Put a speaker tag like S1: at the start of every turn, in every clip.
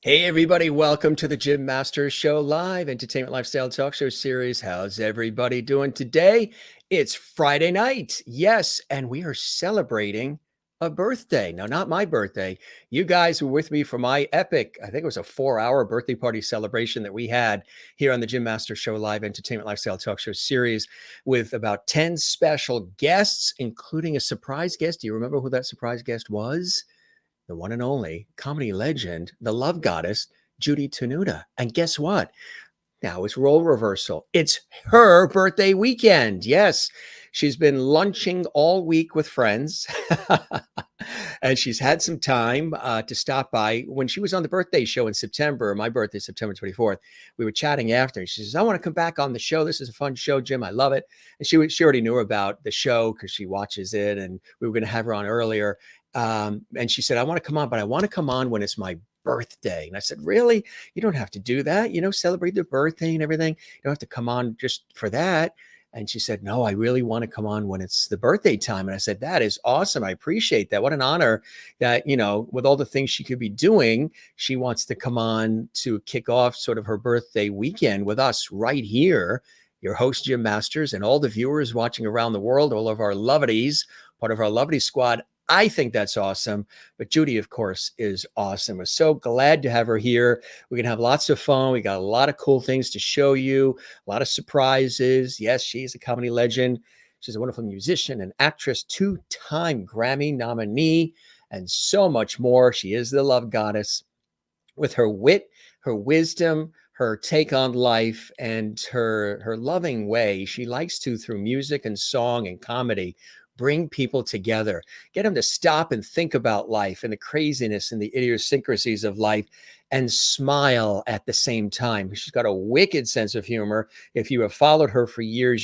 S1: Hey everybody, welcome to the Jim Masters Show live entertainment lifestyle talk show series. How's everybody doing today? It's Friday night. Yes, and we are celebrating a birthday. Now, not my birthday. You guys were with me for my epic, I think it was a 4-hour birthday party celebration that we had here on the Jim Masters Show live entertainment lifestyle talk show series with about 10 special guests, including a surprise guest. Do you remember who that surprise guest was? The one and only comedy legend, the love goddess, Judy Tenuta. And guess what? Now it's role reversal. It's her birthday weekend. Yes, she's been lunching all week with friends. And she's had some time to stop by. When she was on the birthday show in September, my birthday, September 24th, we were chatting after. She says, I want to come back on the show. This is a fun show, Jim. I love it. And she already knew about the show because she watches it. And we were going to have her on earlier. And she said, I want to come on, but I want to come on when it's my birthday. And I said, really? You don't have to do that. Celebrate the birthday and everything. You don't have to come on just for that. And she said, no, I really want to come on when it's the birthday time. And I said, that is awesome. I appreciate that. What an honor that, with all the things she could be doing, she wants to come on to kick off sort of her birthday weekend with us right here. Your host, Jim Masters, and all the viewers watching around the world, all of our lovities, part of our lovely squad. I think that's awesome. But Judy, of course, is awesome. We're so glad to have her here. We're going to have lots of fun. We got a lot of cool things to show you, a lot of surprises. Yes, she's a comedy legend. She's a wonderful musician and actress, 2-time Grammy nominee, and so much more. She is the love goddess with her wit, her wisdom, her take on life, and her loving way. She likes to, through music and song and comedy, bring people together, get them to stop and think about life and the craziness and the idiosyncrasies of life and smile at the same time. She's got a wicked sense of humor. If you have followed her for years,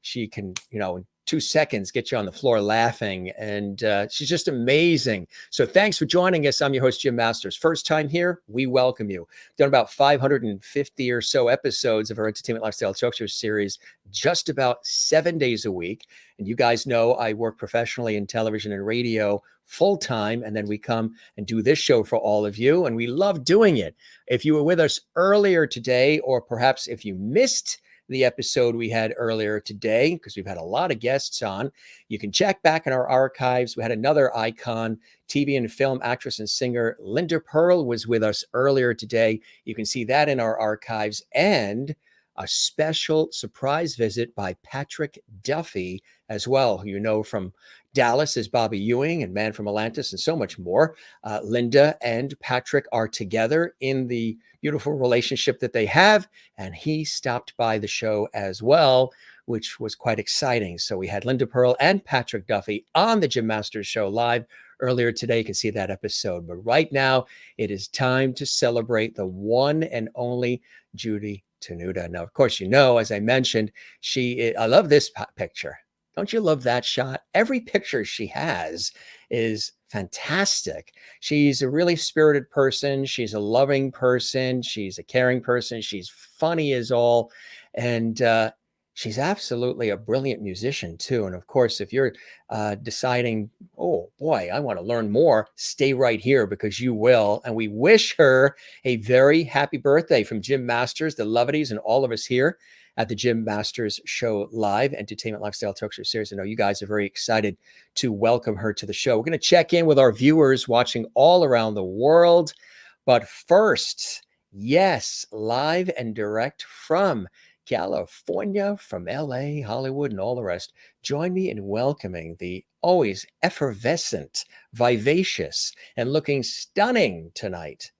S1: she can, in 2 seconds, get you on the floor laughing. And she's just amazing. So thanks for joining us. I'm your host, Jim Masters. First time here, we welcome you. Done about 550 or so episodes of our Entertainment Lifestyle Talk Show series, just about 7 days a week. And you guys know I work professionally in television and radio full time. And then we come and do this show for all of you. And we love doing it. If you were with us earlier today, or perhaps if you missed the episode we had earlier today, because we've had a lot of guests on, you can check back in our archives. We had another icon, TV and film actress and singer Linda Pearl was with us earlier today. You can see that in our archives, and a special surprise visit by Patrick Duffy as well, who you know from Dallas as Bobby Ewing and Man from Atlantis and so much more. Linda and Patrick are together in the beautiful relationship that they have, and he stopped by the show as well, which was quite exciting. So we had Linda Pearl and Patrick Duffy on the Jim Masters Show live earlier today. You can see that episode. But right now, it is time to celebrate the one and only Judy Tenuta. Now, of course, as I mentioned, I love this picture. Don't you love that shot? Every picture she has is fantastic. She's a really spirited person. She's a loving person. She's a caring person. She's funny as all. And she's absolutely a brilliant musician too. And of course, if you're deciding, oh boy, I want to learn more, stay right here because you will. And we wish her a very happy birthday from Jim Masters, the Lovities, and all of us here at the Jim Masters Show live entertainment lifestyle talk show series. I know you guys are very excited to welcome her to the show. We're going to check in with our viewers watching all around the world. But first, yes, live and direct from California, from LA, Hollywood, and all the rest, join me in welcoming the always effervescent, vivacious, and looking stunning tonight,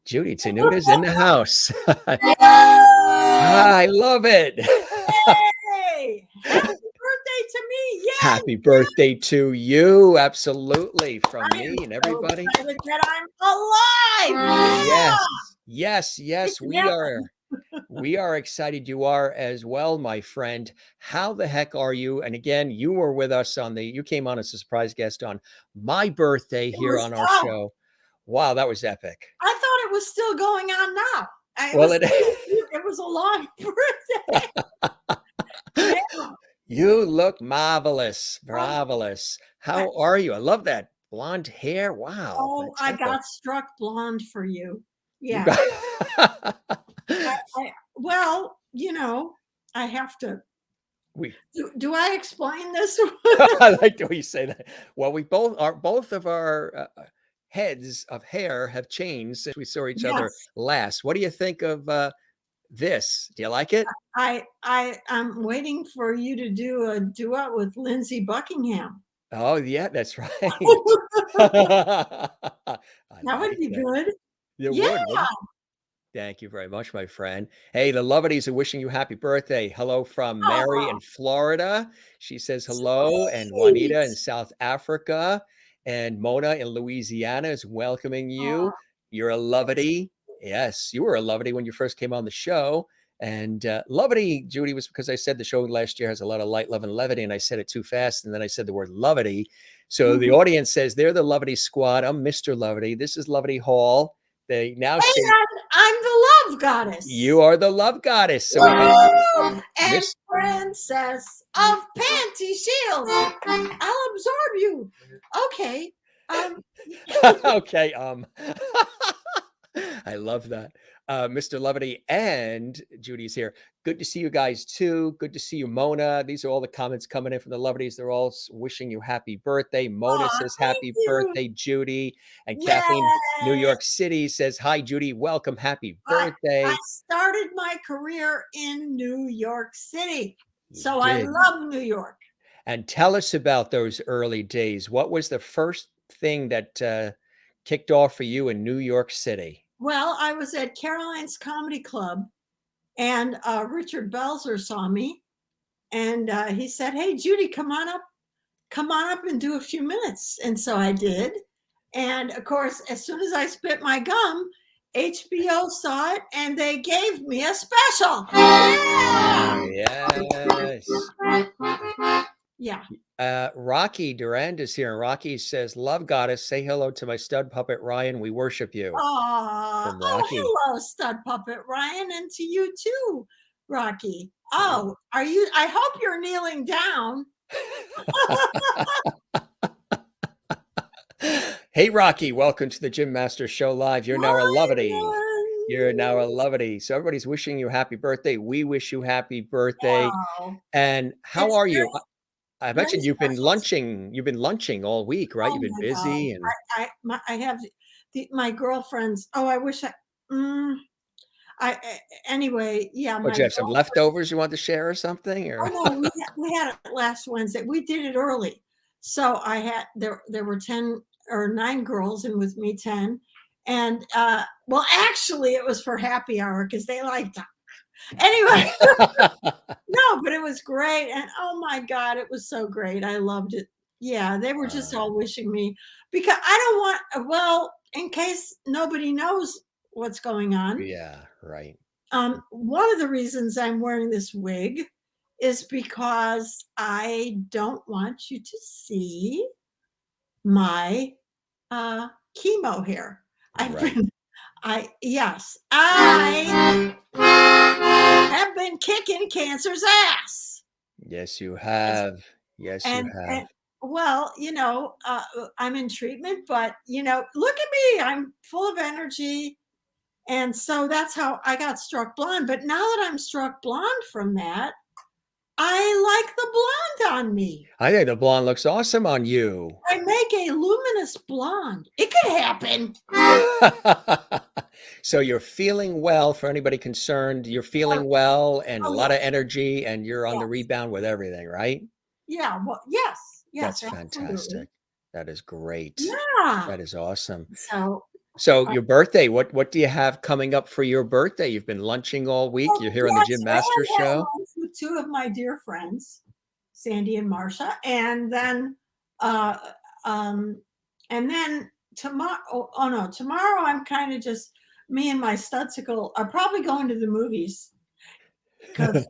S1: Judy Tenuta's in the house. I love it.
S2: Yay! Happy birthday to me. Yay!
S1: Happy birthday to you. Absolutely. From me and everybody.
S2: So excited that I'm alive.
S1: Yes, we are. We are excited you are as well, my friend. How the heck are you? And again, you were with us you came on as a surprise guest on my birthday here on our show. Wow, that was epic.
S2: I thought it was still going on now. It was a long birthday.
S1: You look marvelous. How are you? I love that blonde hair. Wow,
S2: Oh, I
S1: fantastic.
S2: got struck blonde for you.
S1: You
S2: Yeah.
S1: got
S2: Well, I have to.
S1: we
S2: Do I explain this?
S1: I like the way you say that. Well, both of our heads of hair have changed since we saw each other
S2: Yes.
S1: last. What do you think of this? Do you like it?
S2: I'm waiting for you to do a duet with Lindsey Buckingham.
S1: Oh, yeah, that's right. I
S2: That would
S1: like
S2: be
S1: that.
S2: good.
S1: You
S2: Yeah.
S1: would, wouldn't it? Thank you very much, my friend. Hey, the Lovedies are wishing you happy birthday. Hello from Mary
S2: Oh,
S1: in Florida. She says hello, and
S2: sweet.
S1: Juanita in South Africa, and Mona in Louisiana is welcoming
S2: Oh,
S1: you. You're a
S2: that's
S1: Lovedie. Yes, you were a Lovedie when you first came on the show. And Lovedie, Judy, was because I said the show last year has a lot of light, love, and levity, and I said it too fast, and then I said the word Lovedie. So the
S2: mhm.
S1: audience says they're the Lovedie squad. I'm Mr. Lovedie. This is Lovedie Hall. They now
S2: Hey,
S1: say
S2: I'm the love goddess.
S1: you are the love goddess. So we got
S2: Woo! And
S1: Miss
S2: princess of panty shields. I'll absorb you. Okay. Um,
S1: okay. I love that. Mr. Levity and Judy's here. Good to see you guys too. Good to see you, Mona. These are all the comments coming in from the Lovedies. They're all wishing you happy birthday. Mona
S2: aw,
S1: says
S2: thank
S1: happy
S2: you.
S1: birthday, Judy. And Kathleen, New
S2: Yay!
S1: York City says, hi, Judy. Welcome. Happy
S2: I
S1: birthday.
S2: started my career in New York City.
S1: You
S2: So I
S1: did.
S2: love New York.
S1: And tell us about those early days. What was the first thing that kicked off for you in New York City?
S2: Well, I was at Caroline's Comedy Club and Richard Belzer saw me and he said, "Hey, Judy, come on up and do a few minutes." And so I did. And of course, as soon as I spit my gum, HBO saw it and they gave me a special.
S1: Oh,
S2: Yeah.
S1: yes.
S2: Yeah.
S1: Rocky Durand is here. And Rocky says, love goddess, say hello to my stud puppet, Ryan. We worship you.
S2: Oh,
S1: From
S2: oh,
S1: Rocky.
S2: hello, stud puppet Ryan, and to you too, Rocky. Oh, are you? I hope you're kneeling down.
S1: Hey, Rocky, welcome to the Jim Master Show Live. You're now a Lovedie. You're now a
S2: Ryan.
S1: Lovedie. So everybody's wishing you happy birthday. We wish you happy birthday.
S2: Wow,
S1: And how
S2: it's
S1: are you? I
S2: very
S1: mentioned you've been
S2: special.
S1: lunching. You've been lunching all week, right?
S2: Oh
S1: You've been
S2: my God,
S1: busy and
S2: I have my girlfriends. Oh, I wish mm, anyway, yeah,
S1: what,
S2: my
S1: you have some
S2: girlfriend.
S1: leftovers you want to share or something?
S2: Oh
S1: Or
S2: no, we had it last Wednesday. We did it early, so I had there were 10 or 9 girls, and with me 10. And well, actually, it was for happy hour because they liked it. Anyway, no, but it was great, and oh my God, it was so great. I loved it. Yeah, they were just
S1: Wow.
S2: all wishing me because I don't want. Well, in case nobody knows what's going on,
S1: Yeah, right.
S2: one of the reasons I'm wearing this wig is because I don't want you to see my chemo hair. I've
S1: Right.
S2: been, yes, I have been kicking cancer's ass.
S1: Yes, you
S2: Yes.
S1: have. Yes, you
S2: And
S1: have.
S2: well, I'm in treatment, but look at me. I'm full of energy. And so that's how I got struck blonde. But now that I'm struck blonde from that, I like the blonde on me.
S1: I think the blonde looks awesome on you.
S2: I make a luminous blonde. It could happen.
S1: So you're feeling well for anybody concerned. You're
S2: Oh,
S1: feeling well and a
S2: oh
S1: lot of
S2: yes,
S1: energy and you're on the
S2: yes,
S1: rebound with everything, right?
S2: yeah. Well, yes,
S1: That's
S2: yes, absolutely.
S1: fantastic. That is great.
S2: Yeah.
S1: That is awesome.
S2: So,
S1: So
S2: uh,
S1: your birthday, what do you have coming up for your birthday? You've been lunching all week.
S2: well,
S1: You're here on the
S2: yes,
S1: Jim
S2: I
S1: Masters
S2: had
S1: show.
S2: lunch with 2 of my dear friends, Sandy and Marsha, uh, um, and then tomorrow. Oh no, tomorrow I'm kind of just me and my studsicle are probably going to the movies because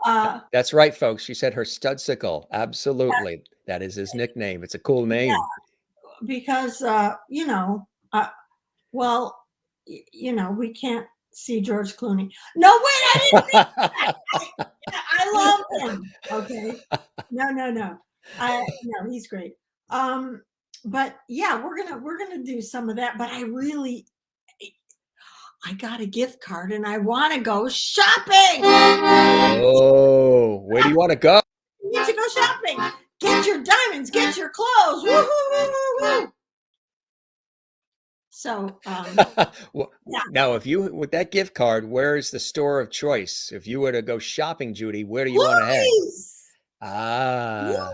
S2: uh,
S1: That's right, folks. She said her studsicle. Absolutely. That is his nickname. It's a cool
S2: yeah,
S1: name.
S2: because well, we can't see George Clooney. No, wait, I didn't mean that. I love him. Okay. No, no, no. No, he's great. Um, but yeah, we're gonna do some of that. But I got a gift card and I want to go shopping.
S1: Oh, where do you want to go?
S2: You need to go shopping. Get your diamonds. Get your clothes. Woo, woo, woo, woo. So,
S1: Well,
S2: yeah,
S1: now, if you with that gift card, where is the store of choice? If you were to go shopping, Judy, where do you want to head?
S2: Blumies,
S1: Ah,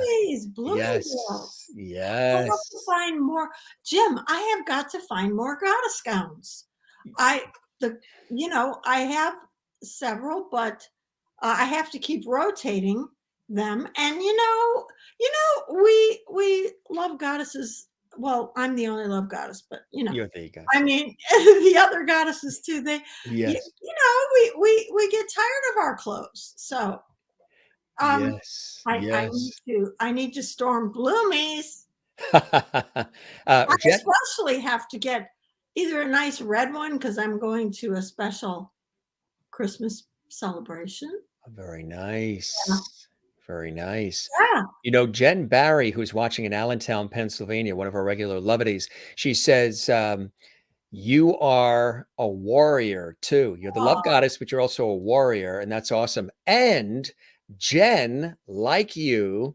S2: Bloomingdale's.
S1: yes,
S2: I have to
S1: yes.
S2: find more. Jim, I have got to find more goddess gowns. I the I have several, but I have to keep rotating them. And we love goddesses. Well, I'm the only love goddess, but
S1: There you go.
S2: I mean, the other goddesses too.
S1: Yes,
S2: We get tired of our clothes, so
S1: yes, yes.
S2: I need to storm Bloomies. I
S1: Jen,
S2: especially have to get either a nice red one because I'm going to a special Christmas celebration.
S1: very
S2: Yeah.
S1: nice, very nice.
S2: Yeah.
S1: Jen Barry, who's watching in Allentown, Pennsylvania, one of our regular lovedies, she says, you are a warrior too. You're the love
S2: Oh,
S1: goddess, but you're also a warrior, and that's awesome. And Jen, like you,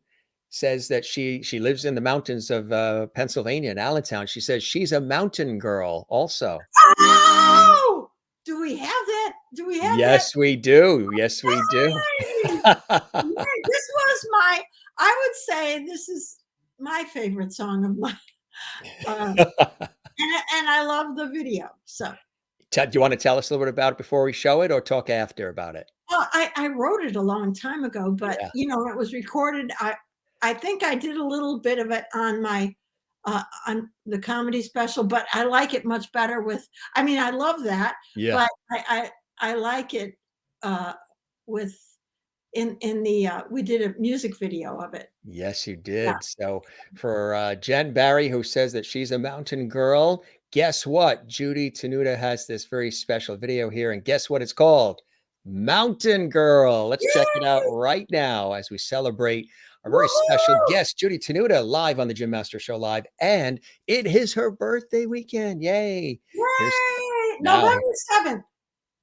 S1: says that she lives in the mountains of Pennsylvania in Allentown. She says she's a mountain girl also.
S2: oh! Do we have that? Do we have that?
S1: Yes, we do. Yes, we do.
S2: Yay! Yay! I would say this is my favorite song of mine. Uh, and I love the video. So
S1: Do you want to tell us a little bit about it before we show it, or talk after about it?
S2: well, I wrote it a long time ago, but
S1: Yeah.
S2: it was recorded. I think I did a little bit of it on my on the comedy special, but I like it much better with. I mean, I love that,
S1: Yeah.
S2: but I like it with in the we did a music video of it.
S1: Yes, you
S2: Yeah.
S1: did. So for Jen Barry, who says that she's a mountain girl, guess what? Judy Tenuta has this very special video here, and guess what it's called? Mountain Girl. Let's check it out
S2: Yay!
S1: right now as we celebrate our very special
S2: Woohoo!
S1: guest, Judy Tenuta, live on the Jim Master Show live, and it is her birthday weekend. Yay! Here's
S2: Yay!
S1: now.
S2: November 7th.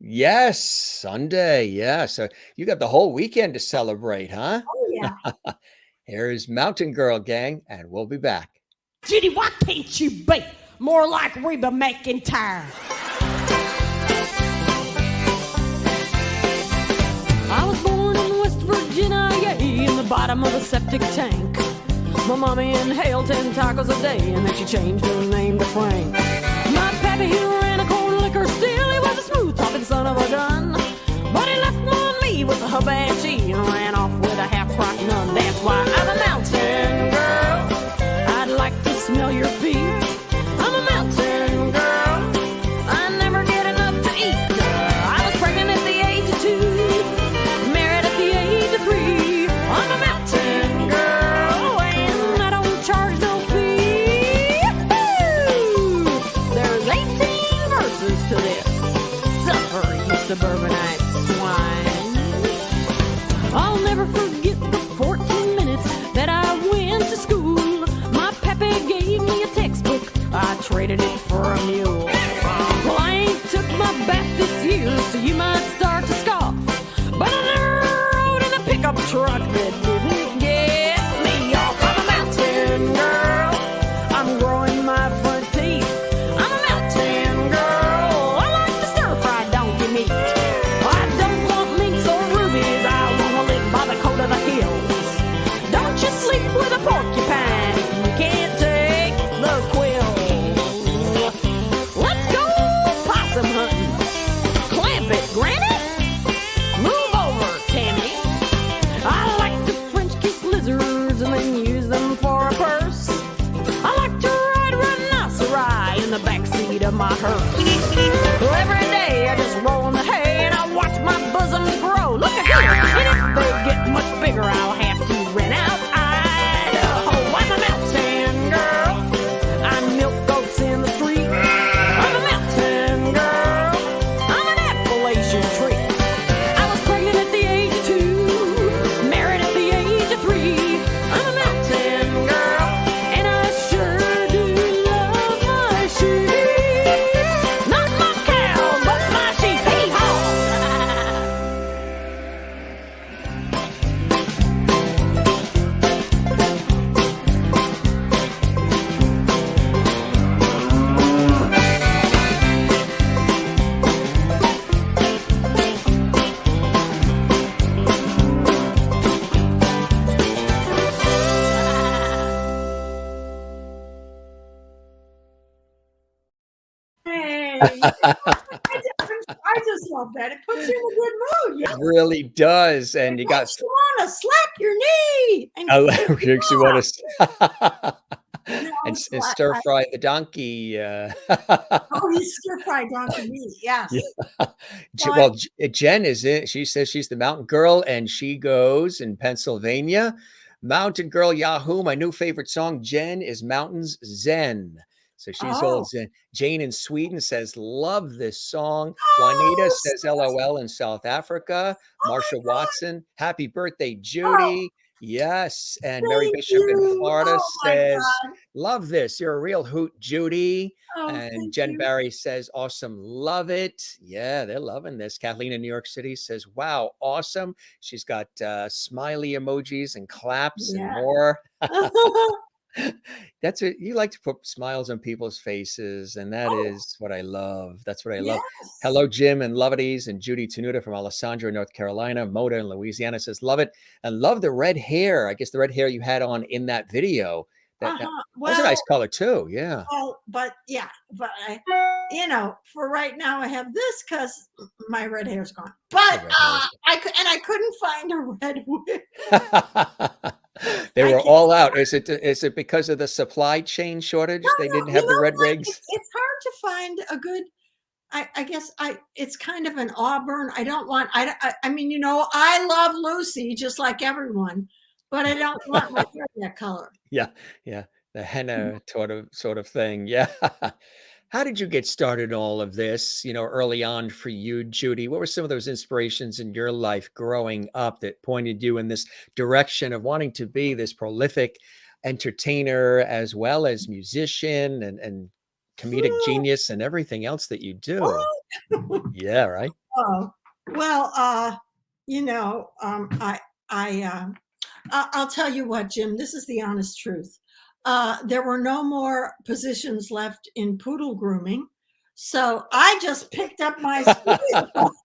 S1: Yes, Sunday. Yeah. So you got the whole weekend to celebrate, huh?
S2: Oh yeah.
S1: Here's Mountain Girl, gang, and we'll be back.
S3: Judy, why can't you be more like Reba McEntire? I was born in West Virginia, yeah, in the bottom of a septic tank. My mommy inhaled 10 tacos a day, and then she changed her name to Frank. My pappy, he ran a cold liquor still. He was a smooth-talking son of a gun. But he left on me with a hibachi and ran off with a half-rock nun. That's why I'm a mountain girl. I'd like to smell your feet. I'm a mountain girl. I never get enough to eat. I was pregnant at the age of 2, married at the age of 3. I'm a mountain girl, and I don't charge no fee. Woo! There's 18 verses to this. Suffer, you suburbanite swine. I'll never forget the 14 minutes that I went to school. My pappy gave me a textbook. I traded it for a mule. Well, I ain't took my bath this year, so you might start to scoff. But I never rode in a pickup truck that didn't get me off. I'm a mountain girl. I'm growing my front teeth. I'm a mountain girl. I like the stir-fried donkey meat. I don't want minks or rubies. I want to live by the coat of the hills. Don't you sleep with a porcupine if you can't take the quill. Let's go possum hunting. Clamp it, Granny.
S2: I just love that. It puts you in a good mood.
S1: It
S2: Yeah.
S1: really does,
S2: It
S1: and you got
S2: makes you want to slap your knee and
S1: I
S2: kick
S1: love
S2: it
S1: makes you wanna
S2: off.
S1: s
S2: No, so
S1: and stir fry the donkey,
S2: oh, you stir fry donkey meat.
S1: Yeah.
S2: Yes. So
S1: Well, Jen is it. She says she's the mountain girl, and she goes in Pennsylvania. Mountain Girl Yahoo, my new favorite song. Jen is Mountains Zen. So she's
S2: oh,
S1: old Zen. Jane in Sweden says, love this song. Juanita
S2: oh,
S1: says, LOL in South Africa.
S2: oh
S1: Marsha
S2: my God.
S1: Watson, happy birthday,
S2: Oh,
S1: Judy. Yes. And Mary
S2: thank
S1: Bishop in
S2: you.
S1: Florida
S2: Oh my
S1: says,
S2: God.
S1: love this. You're a real hoot, Judy.
S2: Oh,
S1: And
S2: thank
S1: Jen
S2: you.
S1: Barry says, awesome, love it. Yeah, they're loving this. Kathleen in New York City says, wow, awesome. She's got smiley emojis and claps and
S2: Yeah.
S1: more. That's it. You like to put smiles on people's faces, and that
S2: Oh,
S1: is what I love. That's what I love.
S2: yes.
S1: Hello, Jim and Lovities and Judy Tenuta from Alessandro, North Carolina. Moda in Louisiana says, love it. And love the red hair. I guess the red hair you had on in that video. That was a
S2: Well,
S1: nice color too. Yeah.
S2: oh, but yeah, but for right now I have this because my red hair's gone.
S1: The
S2: But
S1: red hair is
S2: I couldn't find a red wig.
S1: They
S2: I
S1: were
S2: can't.
S1: all out. Is it because of the supply chain
S2: No,
S1: shortage? They
S2: no.
S1: didn't
S2: You
S1: have the
S2: know
S1: red
S2: what?
S1: wigs?
S2: It's hard to find a good. I guess it's kind of an auburn. I don't want. I mean, I love Lucy just like everyone, but I don't want my hair that color.
S1: Yeah, yeah, the henna sort of thing. Yeah. How did you get started in all of this, early on for you, Judy? What were some of those inspirations in your life growing up that pointed you in this direction of wanting to be this prolific entertainer as well as musician and comedic genius and everything else that you do?
S2: Oh.
S1: Yeah, right?
S2: Oh, well, I'll tell you what, Jim, this is the honest truth. There were no more positions left in poodle grooming. So I just picked up my squeeze box.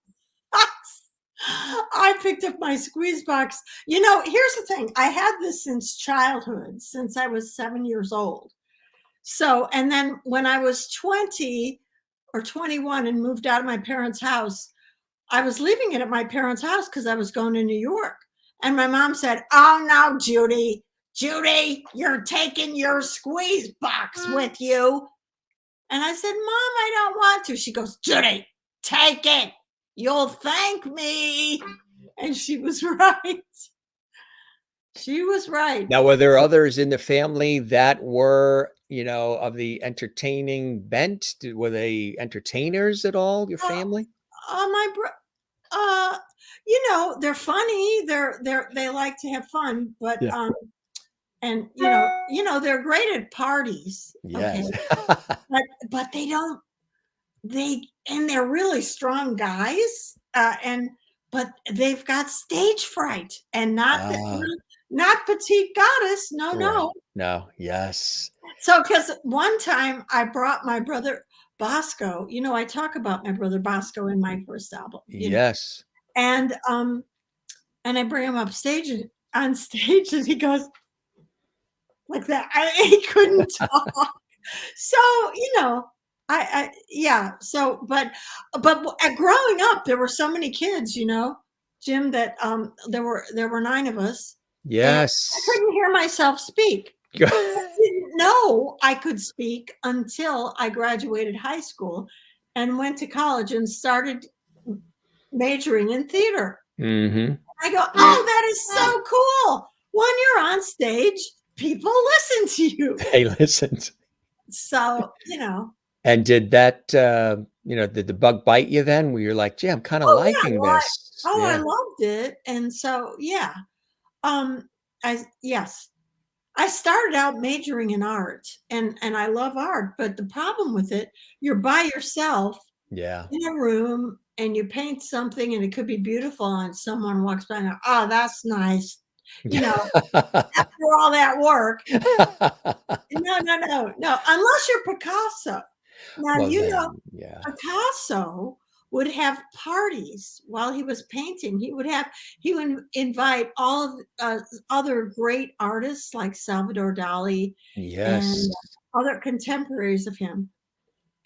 S2: I picked up my squeeze box. Here's the thing. I had this since childhood, since I was 7 years old. So, and then when I was 20 or 21 and moved out of my parents' house, I was leaving it at my parents' house because I was going to New York. And my mom said, oh no, Judy, you're taking your squeeze box with you. And I said, Mom, I don't want to. She goes, Judy, take it. You'll thank me. And she was right. She was right.
S1: Now, were there others in the family that were, of the entertaining bent? Were they entertainers at all, your
S2: Uh,
S1: family?
S2: my bro, they're funny. They like to have fun, but
S1: Yeah.
S2: and they're great at parties. Okay,
S1: Yes.
S2: but they're really strong guys, but they've got stage fright and
S1: Ah,
S2: not petite goddess. No,
S1: right.
S2: no.
S1: No, yes.
S2: So, because one time I brought my brother Bosco, I talk about my brother Bosco in my first album,
S1: Yes.
S2: and I bring him on stage, and he goes like that. He couldn't talk. So, yeah. So, but growing up, there were so many kids, Jim, that there were 9 of us, and I
S1: Yes.
S2: couldn't hear myself speak. I didn't know I could speak until I graduated high school and went to college and started majoring in theater.
S1: Hmm.
S2: I go, oh, that is so cool. When you're on stage, people listen to you.
S1: Hey, listen.
S2: So,
S1: And did that, did the bug bite you then? Where you're like, gee, I'm kind of
S2: oh yeah,
S1: liking
S2: well,
S1: this.
S2: I
S1: Yeah.
S2: loved it. And so, yeah. Yes. I started out majoring in art and I love art, but the problem with it, you're by yourself
S1: Yeah.
S2: in a room and you paint something and it could be beautiful and someone walks by and goes, oh, that's nice. After all that work. No, unless you're Picasso. Now,
S1: Well, then, yeah.
S2: Picasso would have parties while he was painting. He would invite all of other great artists like Salvador Dali
S1: Yes.
S2: and other contemporaries of him.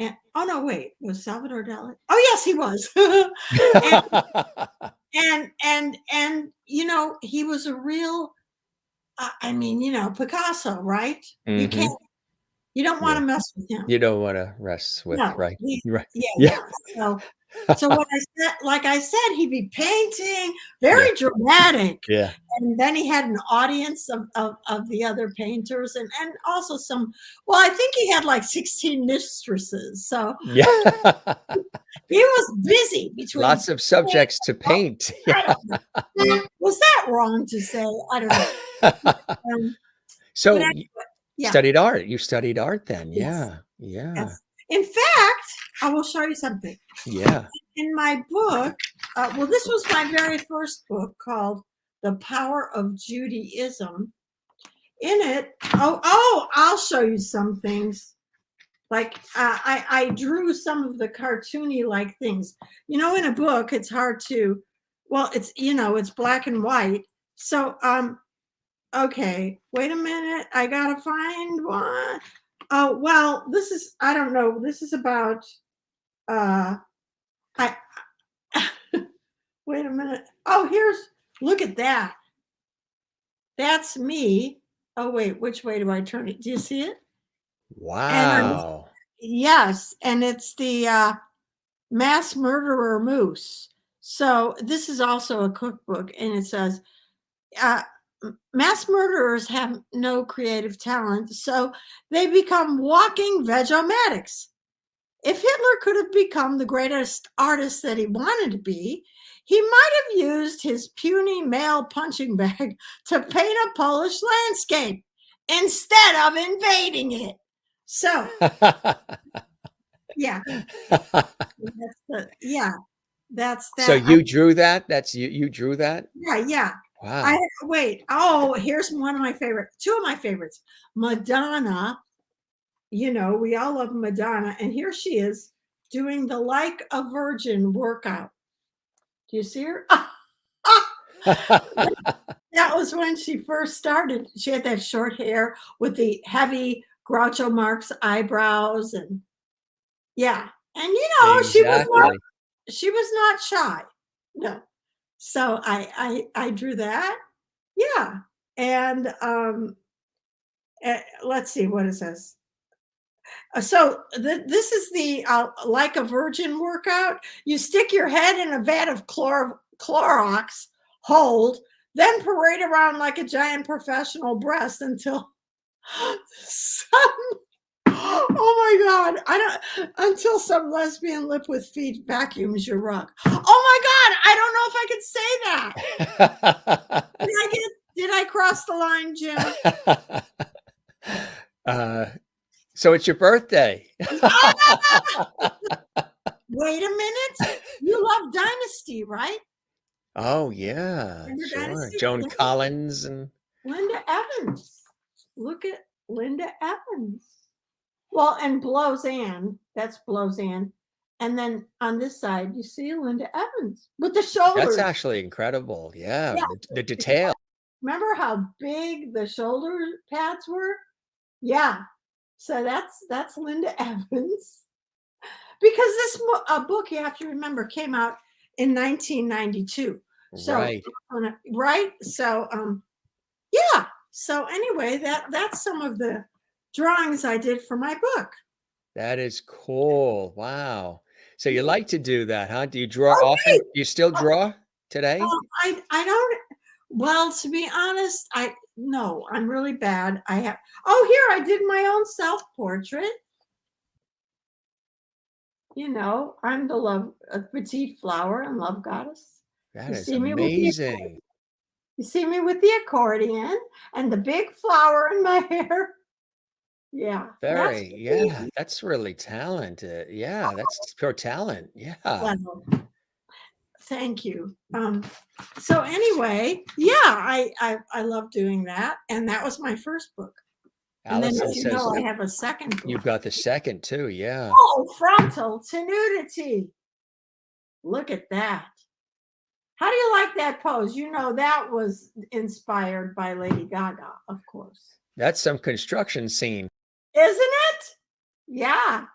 S2: And oh no, wait, was Salvador Dali? Oh yes, he was. And you know, he was a real. I mean, you know, Picasso, right? You
S1: Hmm.
S2: can't. You don't want
S1: Yeah.
S2: to mess with him.
S1: You don't want to rest with,
S2: No,
S1: right? You're right.
S2: yeah,
S1: Yeah.
S2: yeah. So what I said, like I said, he'd be painting,
S1: Yeah.
S2: very dramatic.
S1: Yeah.
S2: And then he had an audience of the other painters and also some, well, I think he had like 16 mistresses. So
S1: Yeah.
S2: he was busy between.
S1: Lots of subjects to paint.
S2: I don't know. Was that wrong to say? I don't know. Um, but
S1: So
S2: anyway,
S1: you
S2: yeah,
S1: studied art. You studied art then.
S2: yes,
S1: Yeah. Yeah.
S2: yes. In fact, I will show you something.
S1: Yeah.
S2: In my book, well, this was my very first book called The Power of Judaism. In it, I'll show you some things. Like I drew some of the cartoony like things. You know, in a book, it's hard to, well, it's, you know, it's black and white. So, okay, wait a minute. I gotta find one. Oh, well, this is, I don't know. This is about, I, wait a minute. Oh, look at that. That's me. Oh, wait, which way do I turn it? Do you see it? And
S1: Wow.
S2: yes, and it's the mass murderer moose. So this is also a cookbook, and it says, uh, mass murderers have no creative talent, so they become walking vegomatics. If Hitler could have become the greatest artist that he wanted to be, he might have used his puny male punching bag to paint a Polish landscape instead of invading it. So, yeah, yeah, that's
S1: So
S2: that.
S1: you drew that? That's you drew that?
S2: Yeah.
S1: Wow.
S2: Wait. Oh, here's two of my favorites. Madonna. You know, we all love Madonna, and here she is doing the Like a Virgin workout. Do you see her? That was when she first started. She had that short hair with the heavy Groucho Marx eyebrows, and yeah, and you know,
S1: Exactly.
S2: she was not shy. No, so I drew that. Yeah, and let's see what it says. So this is the Like a Virgin workout. You stick your head in a vat of Clorox, hold, then parade around like a giant professional breast until some, oh my God, I don't, until some lesbian lip with feet vacuums your rug. Oh my God, I don't know if I could say that. Did I cross the line, Jim?
S1: So it's your birthday.
S2: Wait a minute. You love Dynasty, right?
S1: Oh yeah,
S2: Remember
S1: sure.
S2: Dynasty?
S1: Joan Collins and
S2: Linda Evans. Look at Linda Evans. Well, and Blowzanne. That's Blowzanne. And then on this side, you see Linda Evans with the shoulders.
S1: that's actually incredible. Yeah,
S2: Yeah.
S1: the detail.
S2: Remember how big the shoulder pads were? Yeah. So that's Linda Evans. Because this book, you have to remember, came out in 1992. So,
S1: Right.
S2: right? So, yeah. So anyway, that's some of the drawings I did for my book.
S1: That is cool. Wow. So you like to do that, huh? Do you draw
S2: Oh,
S1: often?
S2: wait.
S1: Do you still draw today?
S2: I don't. Well, to be honest, no, I'm really bad. Oh, here I did my own self portrait. You know, I'm the love petite flower and love goddess.
S1: That
S2: You
S1: is
S2: see me
S1: amazing.
S2: You see me with the accordion and the big flower in my hair. Yeah,
S1: Yeah, that's really talented. Yeah, that's pure talent. Yeah.
S2: well, thank you. So anyway, yeah, I love doing that, and that was my first book. And then,
S1: Allison
S2: as you
S1: says
S2: know, I have a second book.
S1: you've got the second too. Yeah.
S2: Oh, frontal tenudity. Look at that. How do you like that pose? You know, that was inspired by Lady Gaga, of course.
S1: That's some construction scene.
S2: Isn't it? Yeah.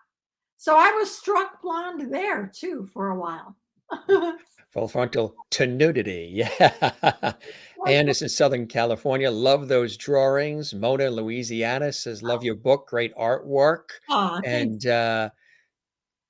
S2: So I was struck blonde there too for a while.
S1: Full frontal tenudity. Yeah. Anne is in Southern California. Love those drawings. Mona, Louisiana says, love your book. Great artwork.
S2: Aw, thank
S1: And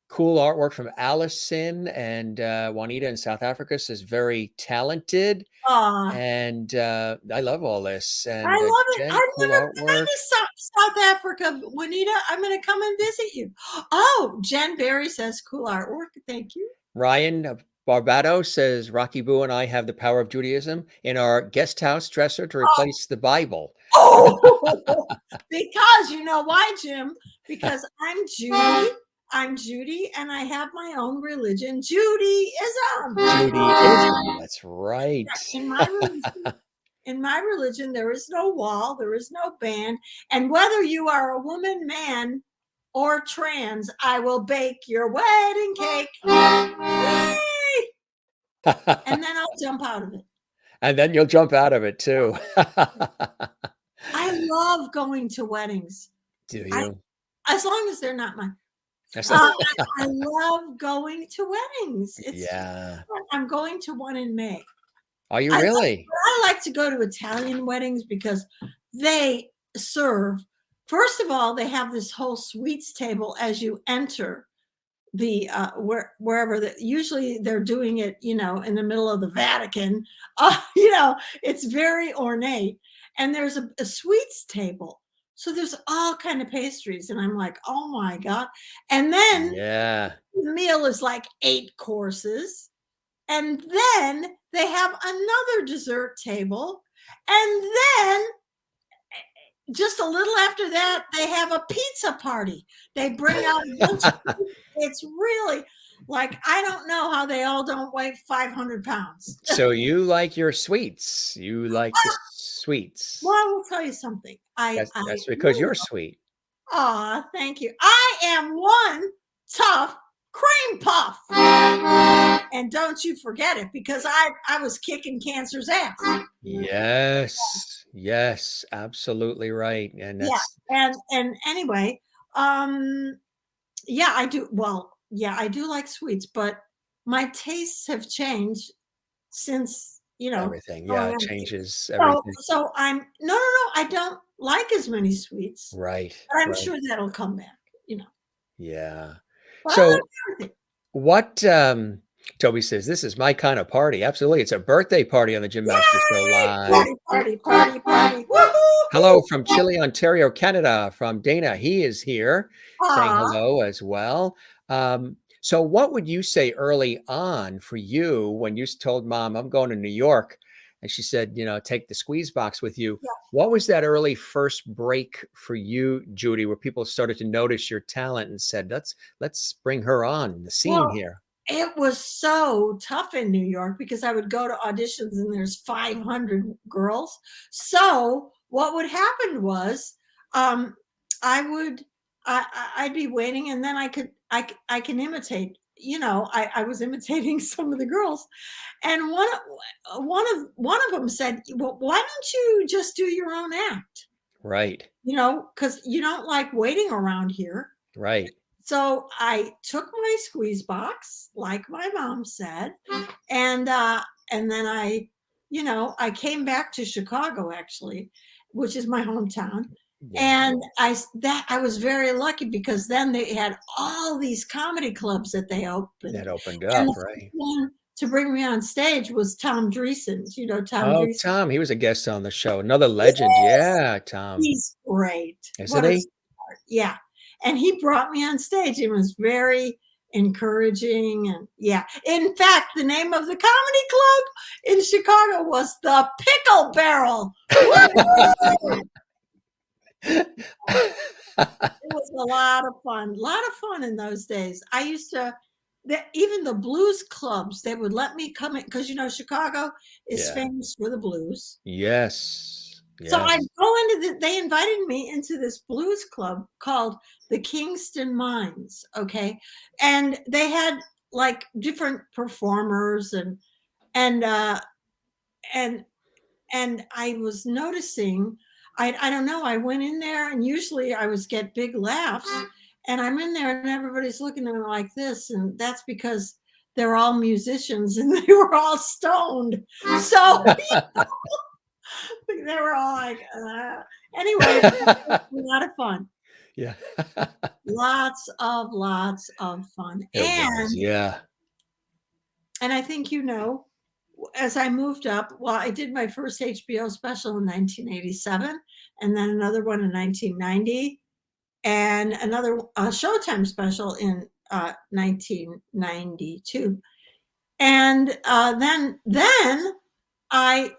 S1: cool artwork from Allison. And Juanita in South Africa says, very talented.
S2: aw.
S1: And I love all this.
S2: I
S1: And
S2: love it.
S1: Jen,
S2: I've
S1: cool
S2: never been
S1: artwork.
S2: to South Africa, Juanita. I'm going to come and visit you. Oh, Jen Berry says, cool artwork. Thank you.
S1: Ryan of Barbados says, Rocky Boo and I have the power of Judaism in our guest house dresser to replace the Bible.
S2: Oh, because you know why, Jim? Because I'm Judy. I'm Judy, and I have my own religion, Judaism.
S1: Judaism. That's right.
S2: In my religion, there is no wall, there is no ban, and whether you are a woman, man, or trans, I will bake your wedding cake. Yay! And then I'll jump out of it.
S1: And then you'll jump out of it too.
S2: I love going to weddings.
S1: Do you?
S2: As long as they're not mine.
S1: That's
S2: I love going to weddings. It's
S1: yeah.
S2: I'm going to one in May.
S1: Are you really?
S2: I like to go to Italian weddings because they serve. First of all, they have this whole sweets table as you enter the wherever. Usually they're doing it, in the middle of the Vatican. It's very ornate, and there's a sweets table. So there's all kind of pastries, and I'm like, oh my God. And then
S1: yeah,
S2: the meal is like 8 courses. And then they have another dessert table. And then just a little after that, they have a pizza party. They bring out a bunch of pizza. It's really like, I don't know how they all don't weigh 500 pounds.
S1: So you like your sweets. You like the sweets.
S2: Well, I will tell you something.
S1: That's because you're sweet.
S2: Aw, thank you. I am one tough cream puff. And don't you forget it, because I was kicking cancer's ass.
S1: Yes, absolutely right. And that's
S2: and anyway, yeah, I do. Well, yeah, I do like sweets, but my tastes have changed since,
S1: everything. Yeah, it changes everything.
S2: So I'm no, I don't like as many sweets.
S1: Right.
S2: But I'm
S1: right.
S2: sure that'll come back,
S1: Yeah.
S2: But I
S1: So
S2: like everything.
S1: what Toby says, this is my kind of party. Absolutely. It's a birthday party on the Jim Master Show Live.
S2: Party. Woohoo!
S1: Hello from Chile, Ontario, Canada, from Dana. He is here saying
S2: Aw.
S1: hello as well. So what would you say early on for you when you told Mom, I'm going to New York? And she said, take the squeeze box with you.
S2: Yeah.
S1: What was that early first break for you, Judy, where people started to notice your talent and said, let's bring her on the scene here?
S2: It was so tough in New York because I would go to auditions and there's 500 girls. So what would happen was I'd be waiting, and then I can imitate. I was imitating some of the girls, and one of them said, "Well, why don't you just do your own act?"
S1: Right.
S2: Because you don't like waiting around here.
S1: Right.
S2: So I took my squeeze box, like my mom said, and then I came back to Chicago, actually, which is my hometown.
S1: Yeah.
S2: And I was very lucky because then they had all these comedy clubs that they opened.
S1: That opened
S2: And
S1: up,
S2: the
S1: right?
S2: first one to bring me on stage was Tom Dreesen. Tom
S1: Oh,
S2: Dreesen?
S1: Tom, he was a guest on the show. Another legend.
S2: Yes.
S1: Yeah, Tom.
S2: He's great.
S1: Isn't he?
S2: Sweetheart. Yeah. And he brought me on stage. It was very encouraging. And yeah. In fact, the name of the comedy club in Chicago was the Pickle Barrel. It was a lot of fun in those days. I used to, even the blues clubs, they would let me come in because Chicago is famous for the blues.
S1: Yes.
S2: So I'd go into they invited me into this blues club called the Kingston Mines. Okay. And they had like different performers and I was noticing, I don't know, I went in there and usually I was get big laughs. And I'm in there and everybody's looking at me like this, and that's because they're all musicians and they were all stoned. So they were all like, anyway, it was a lot of fun.
S1: Yeah.
S2: Lots of fun.
S1: It was, yeah.
S2: And I think, as I moved up, well, I did my first HBO special in 1987, and then another one in 1990, and another Showtime special in 1992. And then I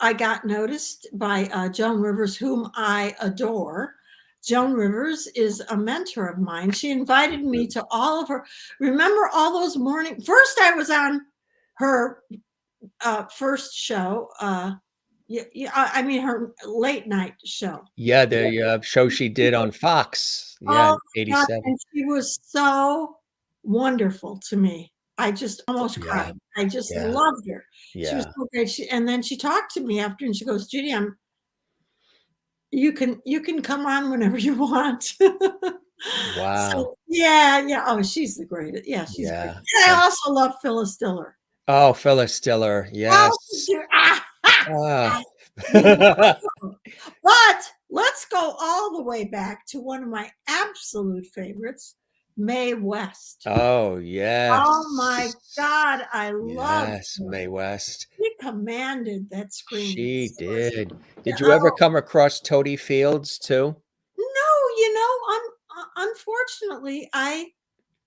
S2: I got noticed by Joan Rivers, whom I adore. Joan Rivers is a mentor of mine. She invited me to all of her. Remember all those morning? First, I was on her first show. I mean her late night show.
S1: Yeah, the show she did on Fox. Yeah,
S2: Oh
S1: in
S2: my God,
S1: 87.
S2: and she was so wonderful to me. I just almost
S1: Yeah,
S2: cried. I just
S1: yeah,
S2: loved her. She was
S1: yeah.
S2: so great. And then she talked to me after, and she goes, "Judy, you can come on whenever you want."
S1: Wow.
S2: So yeah. Oh, she's the greatest. Yeah, she's great.
S1: Yeah.
S2: And I also love Phyllis Diller.
S1: Oh, Phyllis Diller,
S2: Oh,
S1: yes.
S2: I
S1: Ah.
S2: love her. But let's go all the way back to one of my absolute favorites, Mae West.
S1: Oh, yes.
S2: Oh my God, I loved
S1: Yes,
S2: her.
S1: Mae West.
S2: She commanded that screen.
S1: She
S2: So
S1: did. Did you ever
S2: oh,
S1: come across Toady Fields too?
S2: no, unfortunately, I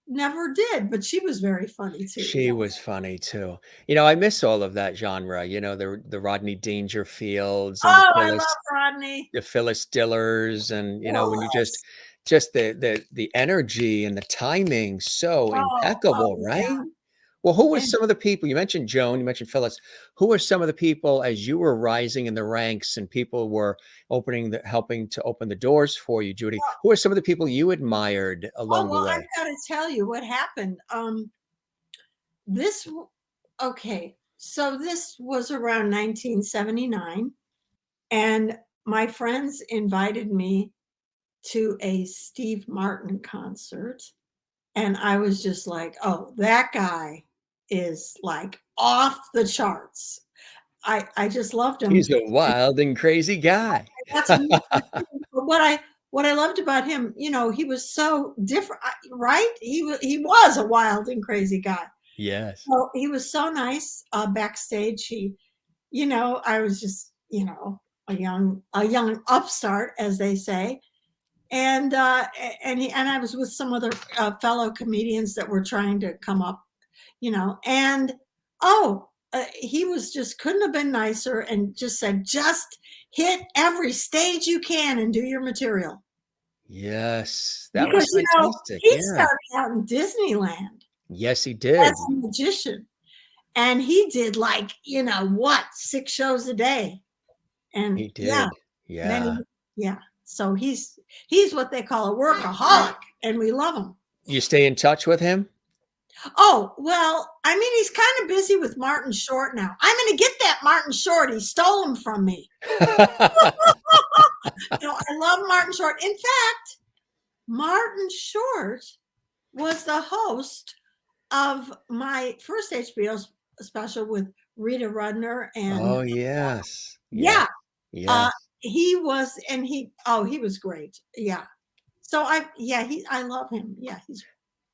S2: never did, but she was very funny too.
S1: She
S2: Yeah.
S1: was funny too. I miss all of that genre, the Rodney Dangerfields and
S2: Oh, I love Rodney.
S1: the Phyllis Dillers, and when you
S2: Yes.
S1: just the energy and the timing so
S2: Oh,
S1: impeccable, right?
S2: yeah.
S1: Well, who were
S2: And
S1: some of the people you mentioned Joan, you mentioned Phyllis. Who were some of the people as you were rising in the ranks and people were helping to open the doors for you, Judy? Who are some of the people you admired
S2: oh,
S1: along the
S2: well, I've
S1: way?
S2: got to tell you what happened. This w- okay, so this was around 1979, and my friends invited me to a Steve Martin concert, and I was just like, "Oh, that guy is like off the charts." I just loved him.
S1: He's a wild and crazy guy.
S2: That's but what I loved about him, he was so different, right? He was a wild and crazy guy.
S1: Yes.
S2: So he was so nice backstage. I was just, a young upstart, as they say. And I was with some other fellow comedians that were trying to come up, and oh, he was just couldn't have been nicer, and just said, just hit every stage you can and do your material.
S1: Yes, that was
S2: Because
S1: fantastic,
S2: he
S1: yeah.
S2: started out in Disneyland
S1: Yes, he
S2: as
S1: did.
S2: a magician, and he did like, what, 6 shows a day. And
S1: He
S2: yeah,
S1: did. Yeah.
S2: then yeah. So he's what they call a workaholic, and we love him.
S1: You stay in touch with him?
S2: Oh, well, I mean, he's kind of busy with Martin Short now. I'm going to get that Martin Short. He stole him from me. I love Martin Short. In fact, Martin Short was the host of my first HBO special with Rita Rudner, and
S1: Oh, yes. Yeah.
S2: yeah,
S1: Yes.
S2: he was, and he was great. Yeah. So I love him. Yeah, he's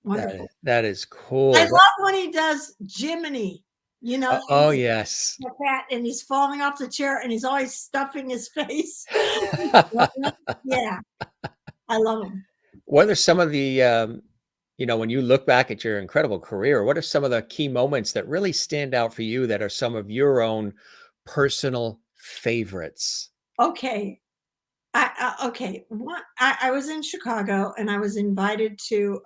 S2: wonderful.
S1: That is
S2: I
S1: cool.
S2: love when he does Jiminy, and
S1: Oh,
S2: he's
S1: yes.
S2: fat and he's falling off the chair and he's always stuffing his face. Yeah, I love him.
S1: What are some of the, when you look back at your incredible career, what are some of the key moments that really stand out for you that are some of your own personal favorites?
S2: Okay. Okay. I was in Chicago and I was invited to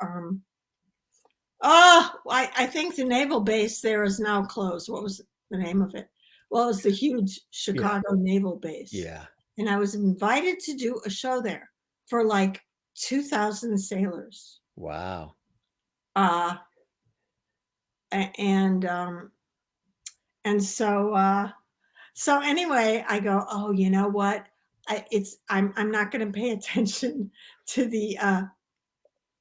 S2: I think the naval base there is now closed. What was the name of it? Well, it was the huge
S1: Yeah.
S2: Chicago Naval Base.
S1: Yeah.
S2: And I was invited to do a show there for like 2,000 sailors.
S1: Wow.
S2: Uh and and so anyway, I go, "Oh, you know what? I'm not going to pay attention to the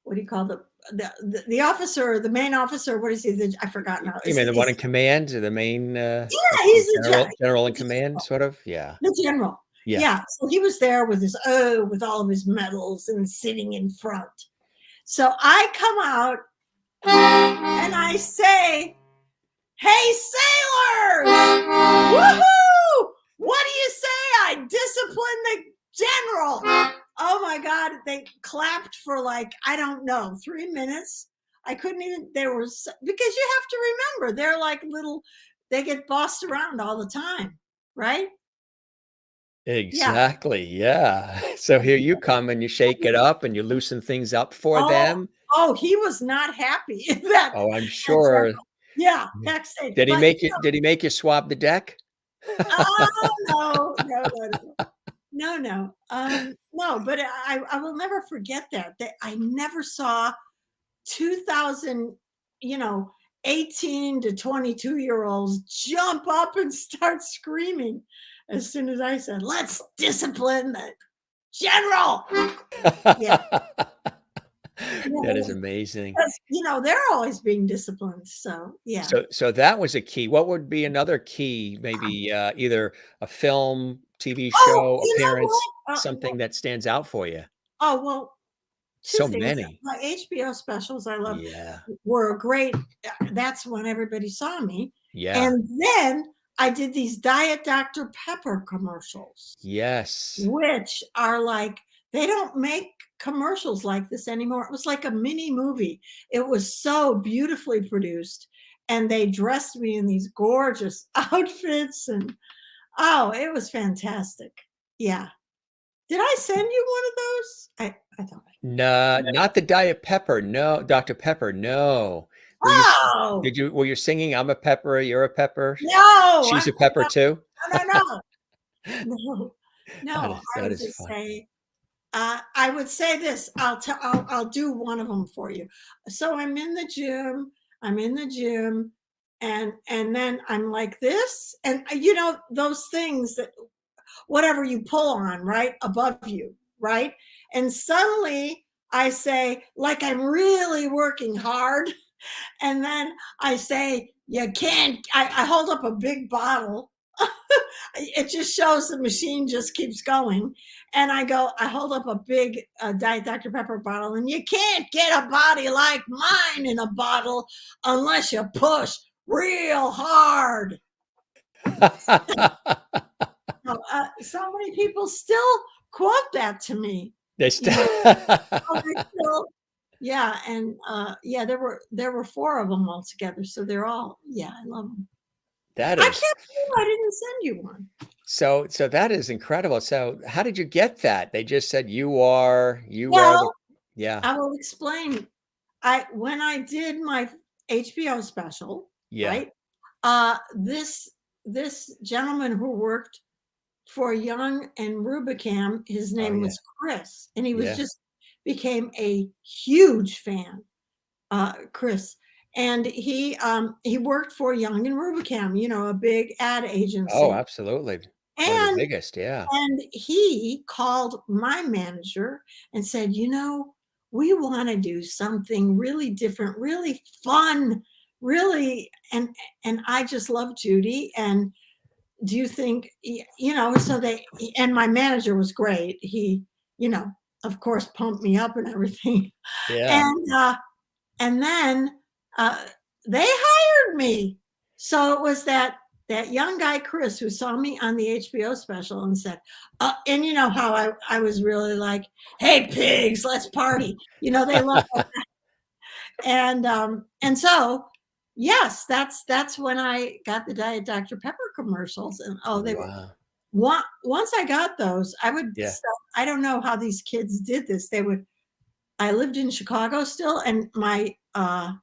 S2: what do you call the officer, the main officer? What is he? I forgot now.
S1: You mean the one in command, the main
S2: Yeah, he's
S1: general in command, sort of? Yeah.
S2: the general.
S1: Yeah.
S2: Yeah. So he was there with with all of his medals and sitting in front. So I come out and I say, "Hey, sailors! Woohoo! What do you say? I disciplined the general." Oh my God. They clapped for like, I don't know, 3 minutes. I couldn't even, because you have to remember, they're like they get bossed around all the time, right?
S1: Exactly. Yeah. So here you come and you shake it up and you loosen things up for them.
S2: Oh, he was not happy that,
S1: Oh, I'm sure.
S2: yeah, backstage.
S1: Did he
S2: But,
S1: make you swab the deck?
S2: oh, no. No, but I will never forget that. I never saw 2,000, 18 to 22-year-olds jump up and start screaming as soon as I said, "Let's discipline the general." Yeah.
S1: That is amazing.
S2: They're always being disciplined. So, yeah.
S1: So that was a key. What would be another key? Maybe either a film, TV
S2: Oh,
S1: show,
S2: you know
S1: appearance,
S2: what?
S1: something that stands out for you.
S2: Oh, well, two
S1: So
S2: things.
S1: many.
S2: My HBO specials I love
S1: Yeah.
S2: were great. That's when everybody saw me.
S1: Yeah.
S2: And then I did these Diet Dr. Pepper commercials,
S1: Yes.
S2: which are like, they don't make commercials like this anymore. It was like a mini movie. It was so beautifully produced. And they dressed me in these gorgeous outfits. And oh, it was fantastic. Yeah. Did I send you one of those? I thought I
S1: No, not the Diet Pepper. No, Dr. Pepper. No.
S2: Oh
S1: Were you singing I'm a pepper, you're a pepper?
S2: no!
S1: She's a pepper too?
S2: No. No. I
S1: That
S2: would
S1: is
S2: just
S1: fun.
S2: say, I would say this. I'll do one of them for you. So I'm in the gym, and then I'm like this, and those things that whatever you pull on, right above you, right, and suddenly I say, like, I'm really working hard, and then I say, you can't. I hold up a big bottle. It just shows the machine just keeps going. And I hold up a big Diet Dr. Pepper bottle, and you can't get a body like mine in a bottle unless you push real hard. So many people still quote that to me.
S1: They still
S2: Yeah, and yeah, there were 4 of them altogether, so they're all, yeah, I love them.
S1: That
S2: I
S1: is
S2: can't believe I didn't send you one.
S1: so that is incredible. So how did you get that? They just said you are the
S2: Well,
S1: yeah.
S2: I will explain. When I did my HBO special,
S1: Yeah.
S2: right? This gentleman who worked for Young and Rubicam, his
S1: Oh,
S2: name
S1: yeah.
S2: was Chris, and he was
S1: Yeah.
S2: just became a huge fan, Chris. And he worked for Young and Rubicam, a big ad
S1: Oh,
S2: agency.
S1: absolutely. One of the
S2: And
S1: biggest, yeah.
S2: and he called my manager and said, we want to do something really different, really fun, really. And I just love Judy. And do you think, and my manager was great. He, of course, pumped me up and everything.
S1: Yeah.
S2: And then they hired me. So it was that young guy, Chris, who saw me on the HBO special and said, and you know how I was really like, "Hey, pigs, let's party." They love that. And so, yes, that's when I got the Diet Dr. Pepper commercials. And they were, once I got those, I would,
S1: Yeah.
S2: I don't know how these kids did this. I lived in Chicago still, and my, I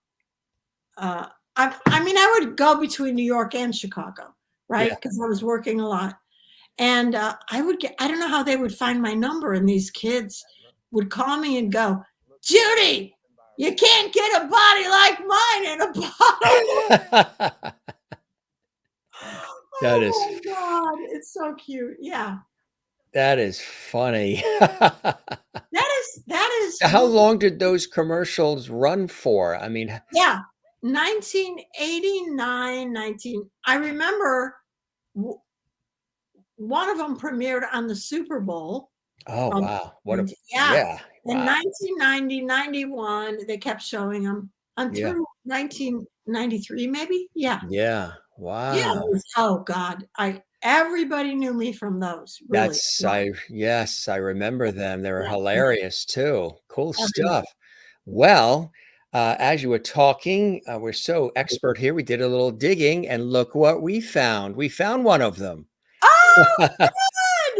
S2: would go between New York and Chicago, right?
S1: Yeah.
S2: Because I was working a lot. And I don't know how they would find my number, and these kids would call me and go, "Judy, you can't get a body like mine in a bottle."
S1: That is
S2: Oh my God, it's so cute. Yeah.
S1: That is funny.
S2: That is
S1: How
S2: really,
S1: long did those commercials run for? I mean,
S2: yeah, 1989, 19. I remember w- one of them premiered on the Super Bowl.
S1: oh,
S2: Um,
S1: wow. What a,
S2: and yeah,
S1: yeah.
S2: in
S1: Wow.
S2: 1990, 91, they kept showing them
S1: Yeah.
S2: until 1993, maybe. Yeah,
S1: Yeah.
S2: yeah. It
S1: Wow.
S2: was, oh God, I everybody knew me from those. Really,
S1: Yes, I remember them. They were
S2: yeah, yeah,
S1: hilarious too. Cool
S2: everybody.
S1: stuff. Well, as you were talking, we're so expert here. We did a little digging and look what we found. We found one of them.
S2: Oh, good.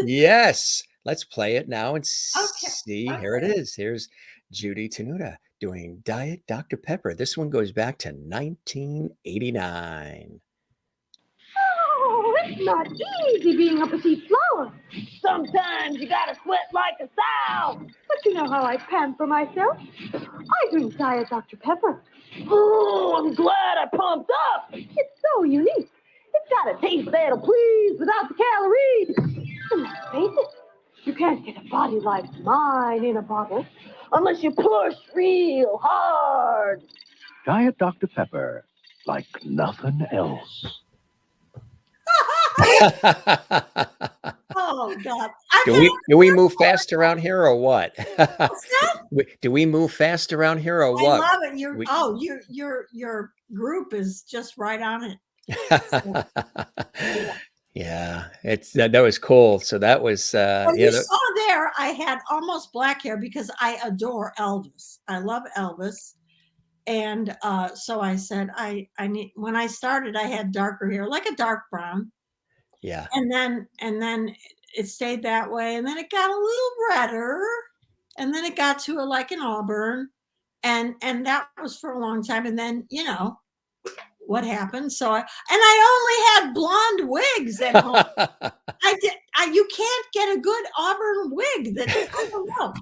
S1: Yes. Let's play it now and
S2: Okay,
S1: see. Here it
S2: okay.
S1: is. Here's Judy Tenuta doing Diet Dr. Pepper. This one goes back to 1989.
S4: Oh, it's not easy being a petite flower. Sometimes you gotta sweat like a sow. But you know how I pamper myself. I drink Diet Dr. Pepper. Oh, I'm glad I pumped up. It's so unique. It's got a taste that'll please without the calories. And let's face it, you can't get a body like mine in a bottle unless you push real hard.
S5: Diet Dr. Pepper, like nothing else.
S2: Oh God, I
S1: Do
S2: can
S1: we move fast around here or what?
S2: what's that?
S1: Do we move fast around here or
S2: I
S1: what?
S2: love it.
S1: We
S2: Your group is just right on it. So, yeah.
S1: Yeah, it's that was cool. So that was
S2: Well,
S1: yeah,
S2: you saw there, I had almost black hair because I adore Elvis. I love Elvis. And so I said, I need, when I started, I had darker hair, like a dark brown.
S1: yeah.
S2: And then it stayed that way. And then it got a little redder. And then it got to like an auburn. And that was for a long time. And then, what happened. So I only had blonde wigs at home. You can't get a good auburn wig that I don't know.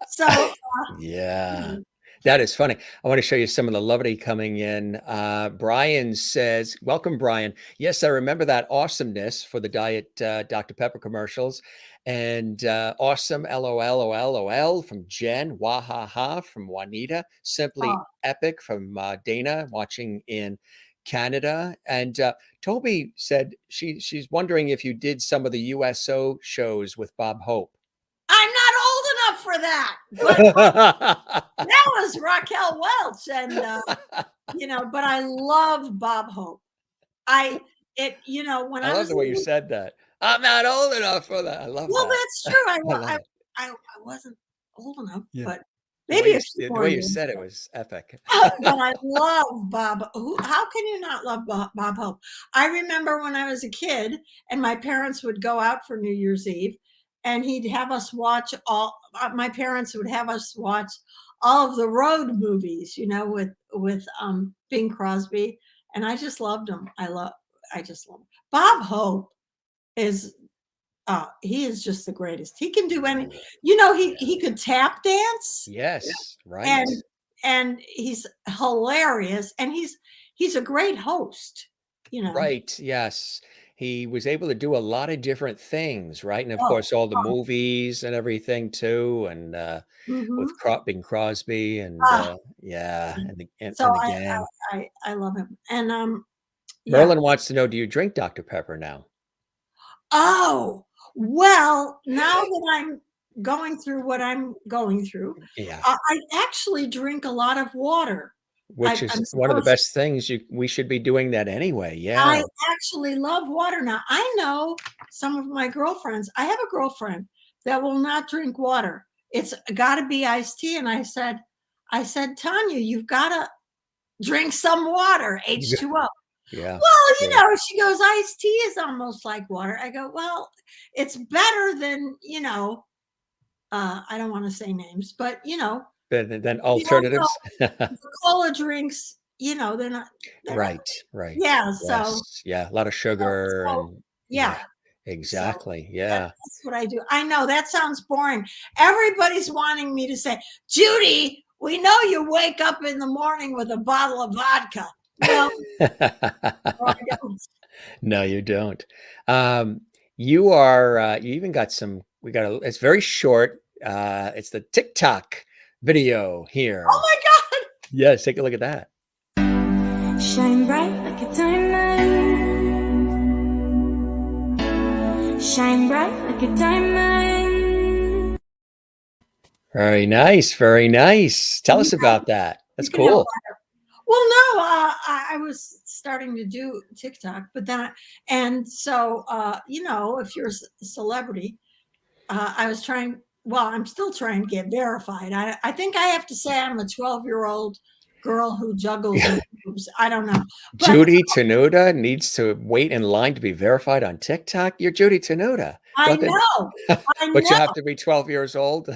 S2: So
S1: Yeah. That is funny. I want to show you some of the lovely coming in. Brian says, welcome, Brian. Yes, I remember that awesomeness for the Diet Dr. Pepper commercials. And awesome, LOL from Jen. Wahaha from Juanita. Simply
S2: uh,
S1: epic from Dana, watching in Canada. And Toby said she's wondering if you did some of the USO shows with Bob Hope.
S2: I'm not old enough for that. But that was Raquel Welch, and but I love Bob Hope. When
S1: I
S2: I
S1: love
S2: was
S1: the way you said that. I'm not old enough for that. I love
S2: well,
S1: that.
S2: that's true.
S1: I love it.
S2: I wasn't old enough,
S1: Yeah.
S2: but
S1: The
S2: maybe
S1: way
S2: a few
S1: the
S2: more
S1: way you
S2: years.
S1: said it was epic.
S2: But I love Bob. How can you not love Bob Hope? I remember when I was a kid, and my parents would go out for New Year's Eve, and he'd have us watch all. My parents would have us watch all of the road movies, with Bing Crosby, and I just loved him. I just love him. Bob Hope is. He is just the greatest. He can do any. He could tap dance,
S1: Yes, right.
S2: and he's hilarious, and he's a great host.
S1: Right, yes. He was able to do a lot of different things, right? And of
S2: Oh,
S1: course, all the
S2: oh,
S1: movies and everything too, and with
S2: mhm.
S1: Bing Crosby and
S2: Ah,
S1: yeah, and
S2: so
S1: the gang.
S2: I love him, and yeah.
S1: Merlin wants to know, do you drink Dr. Pepper now?
S2: Oh, well, now that I'm going through what I'm going through,
S1: Yeah.
S2: I actually drink a lot of water.
S1: Which is
S2: I'm
S1: one of the
S2: supposed
S1: best things we should be doing that anyway. Yeah.
S2: I actually love water now. I know some of my girlfriends. I have a girlfriend that will not drink water. It's got to be iced tea. And I said, Tanya, you've got to drink some water, H2O.
S1: Yeah.
S2: Well,
S1: Yeah.
S2: she goes, iced tea is almost like water. I go, well, it's better than, I don't want to say names, but,
S1: Then
S2: we all know
S1: alternatives.
S2: the cola drinks, they're not,
S1: Right, right.
S2: yeah. So,
S1: Yes. Yeah, a lot of sugar
S2: so
S1: and
S2: yeah.
S1: yeah,
S2: So
S1: exactly. Yeah.
S2: that's what I do. I know that sounds boring. Everybody's wanting me to say, Judy, we know you wake up in the morning with a bottle of vodka. No, no, I don't.
S1: No, you don't. Um, you are you even got some it's very short. It's the TikTok video here.
S2: Oh my God.
S1: Yes, take a look at that.
S6: Shine bright like a diamond. Shine bright like a diamond.
S1: Very nice. Very nice. Tell us about that. That's
S2: You know,
S1: cool.
S2: well, no, I was starting to do TikTok, but then, you know, if you're a celebrity, I was trying, well, I'm still trying to get verified. I think I have to say I'm a 12-year-old girl who juggles her boobs. I don't know. But
S1: Judy Tenuta needs to wait in line to be verified on TikTok. You're Judy Tenuta.
S2: I
S1: Don't they-
S2: know. I
S1: But you
S2: know.
S1: have to be 12 years old.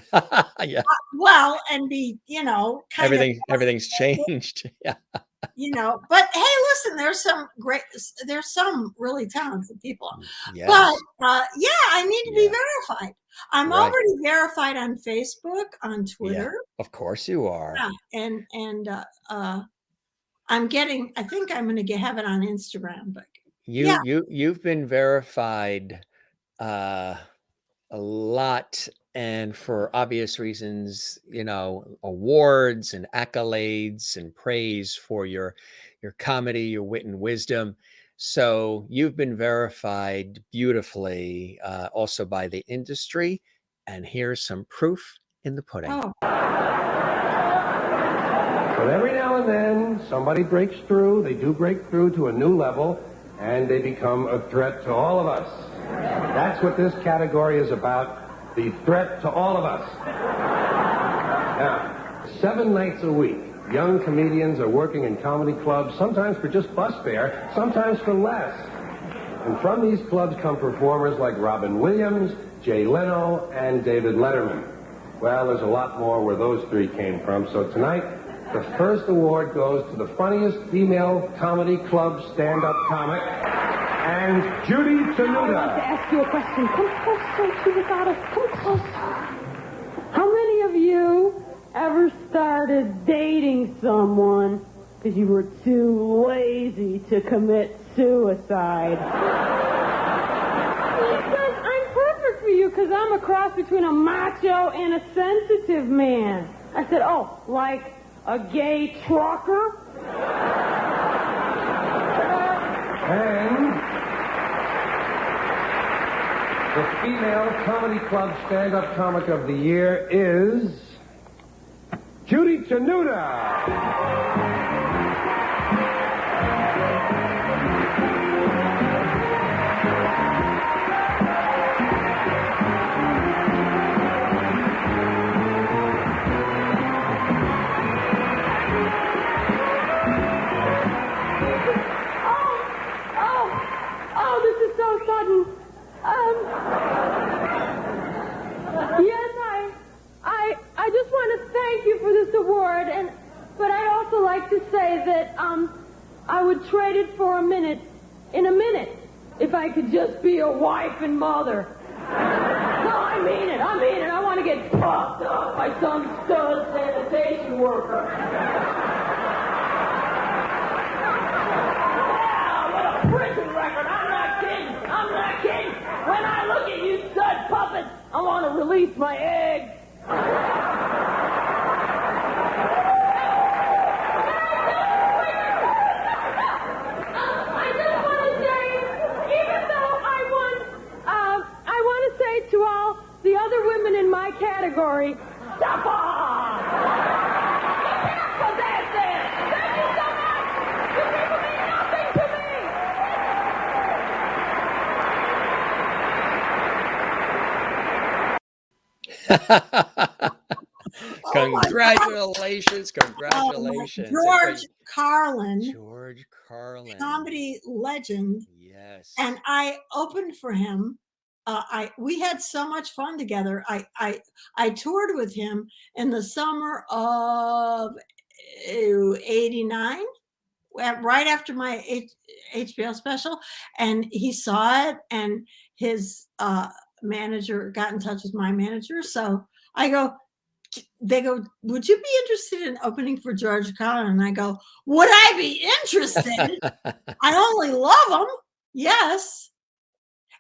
S1: Yeah.
S2: Well, and be, you know, kind of,
S1: Everything's changed. Yeah.
S2: you know, but hey, listen, there's some really talented people.
S1: Yes.
S2: But yeah, I need to be verified. I'm
S1: Right.
S2: already verified on Facebook, on Twitter.
S1: Of course you are.
S2: Yeah, and I think I'm going to have it on Instagram, but
S1: You've been verified a lot, and for obvious reasons, you know, awards and accolades and praise for your comedy, your wit and wisdom. So you've been verified beautifully, also by the industry. And here's some proof in the pudding.
S2: oh,
S7: But every now and then, somebody breaks through. They do break through to a new level, and they become a threat to all of us. That's what this category is about, the threat to all of us. Now, 7 nights a week, young comedians are working in comedy clubs, sometimes for just bus fare, sometimes for less. And from these clubs come performers like Robin Williams, Jay Leno, and David Letterman. Well, there's a lot more where those three came from, so tonight, the first award goes to the funniest female comedy club stand-up comic, and Judy
S4: I want to
S7: Tenuta.
S4: ask you a question. Come closer to the goddess. Come closer. How many of you ever started dating someone because you were too lazy to commit suicide? Because I'm perfect for you because I'm a cross between a macho and a sensitive man. I said, oh, like a gay trucker?
S7: And the female comedy club stand-up comic of the year is Judy Tenuta.
S4: Oh, this is so sudden. Yes, I just want to thank you for this award, but I'd also like to say that I would trade it for a minute, if I could just be a wife and mother. No, I mean it. I want to get fucked up by some stud sanitation worker. Prison record. I'm not kidding. When I look at you stud puppets, I want to release my eggs. I just want to say, even though I want to say to all the other women in my category, stop off! That's it. Thank you so much. You people mean nothing to me.
S1: Congratulations. Congratulations.
S2: George Carlin,
S1: George Carlin.
S2: comedy legend.
S1: Yes.
S2: And I opened for him. We had so much fun together. I toured with him in the summer of '89, right after my HBO special, and he saw it, and his manager got in touch with my manager. So they go, would you be interested in opening for George Carlin? And I go, would I be interested? I only love him. Yes.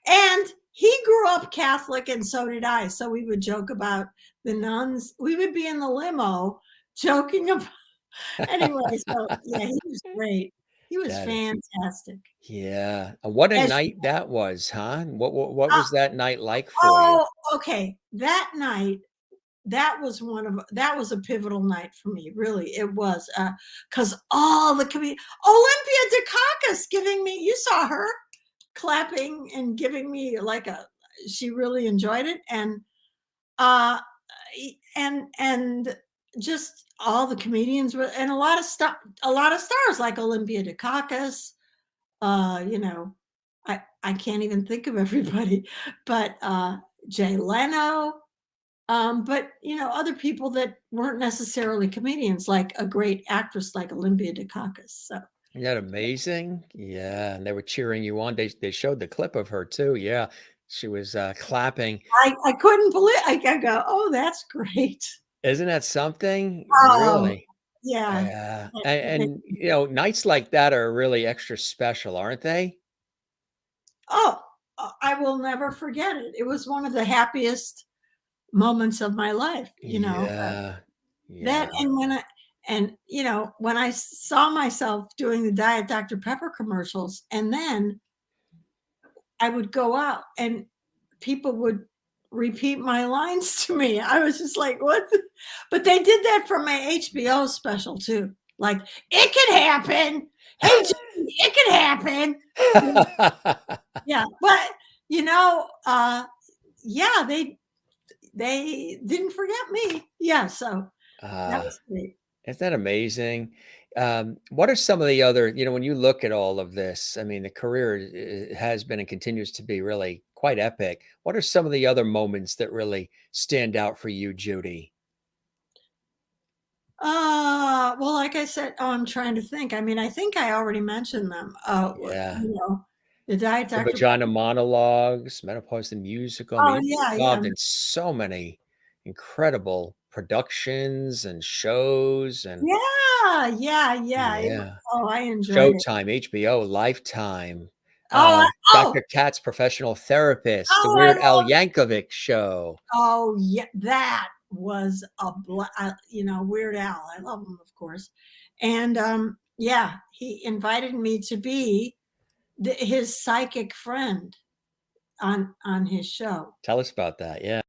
S2: And he grew up Catholic and so did I. So we would joke about the nuns. We would be in the limo joking about anyway. So yeah, he was great. He was
S1: That is
S2: fantastic.
S1: yeah. What a
S2: As
S1: night that was, huh? What
S2: uh,
S1: was that night like for you?
S2: oh, okay. That night, that was a pivotal night for me. Really, it was because all the Olympia Dukakis giving me. You saw her clapping and giving me like a. She really enjoyed it, uh, and just all the comedians were, and a lot of stars like Olympia Dukakis. You know, I can't even think of everybody, but Jay Leno. But you know, other people that weren't necessarily comedians, like a great actress like Olympia Dukakis. So
S1: Isn't that amazing? Yeah, and they were cheering you on. They showed the clip of her too. Yeah, she was clapping.
S2: I couldn't believe. I go, oh, that's great.
S1: Isn't that something?
S2: Um,
S1: Really?
S2: yeah.
S1: Yeah,
S2: But,
S1: and you know, nights like that are really extra special, aren't they?
S2: oh, I will never forget it. It was one of the happiest moments of my life. You know,
S1: Yeah, yeah.
S2: that and you know, when I saw myself doing the Diet Dr. Pepper commercials, and then I would go out and people would repeat my lines to me. I was just like, what? But they did that for my HBO special too. Like, it could happen. Hey, Judy, it could happen. Yeah. But, you know, yeah, they didn't forget me. Yeah. So that
S1: Ah,
S2: was great.
S1: isn't that amazing? What are some of the other, you know, when you look at all of this, I mean, the career has been and continues to be really quite epic. What are some of the other moments that really stand out for you, Judy?
S2: Well, like I said, oh, I'm trying to think. I mean, I think I already mentioned them.
S1: Yeah.
S2: You know, the Diet
S1: The
S2: Dr.
S1: Vagina Monologues, Menopause the Musical. I mean,
S2: Oh,
S1: you
S2: yeah,
S1: were
S2: yeah.
S1: involved in so many incredible productions and shows and
S2: Yeah, yeah, yeah.
S1: yeah.
S2: Oh, I enjoyed it.
S1: Showtime, HBO, Lifetime,
S2: Oh,
S1: Dr. Katz Professional Therapist, The
S2: I
S1: Weird Al
S2: love
S1: Yankovic Show.
S2: oh, yeah, that was you know, Weird Al. I love him, of course. And, yeah, he invited me to be his psychic friend on his show.
S1: Tell us about that, yeah.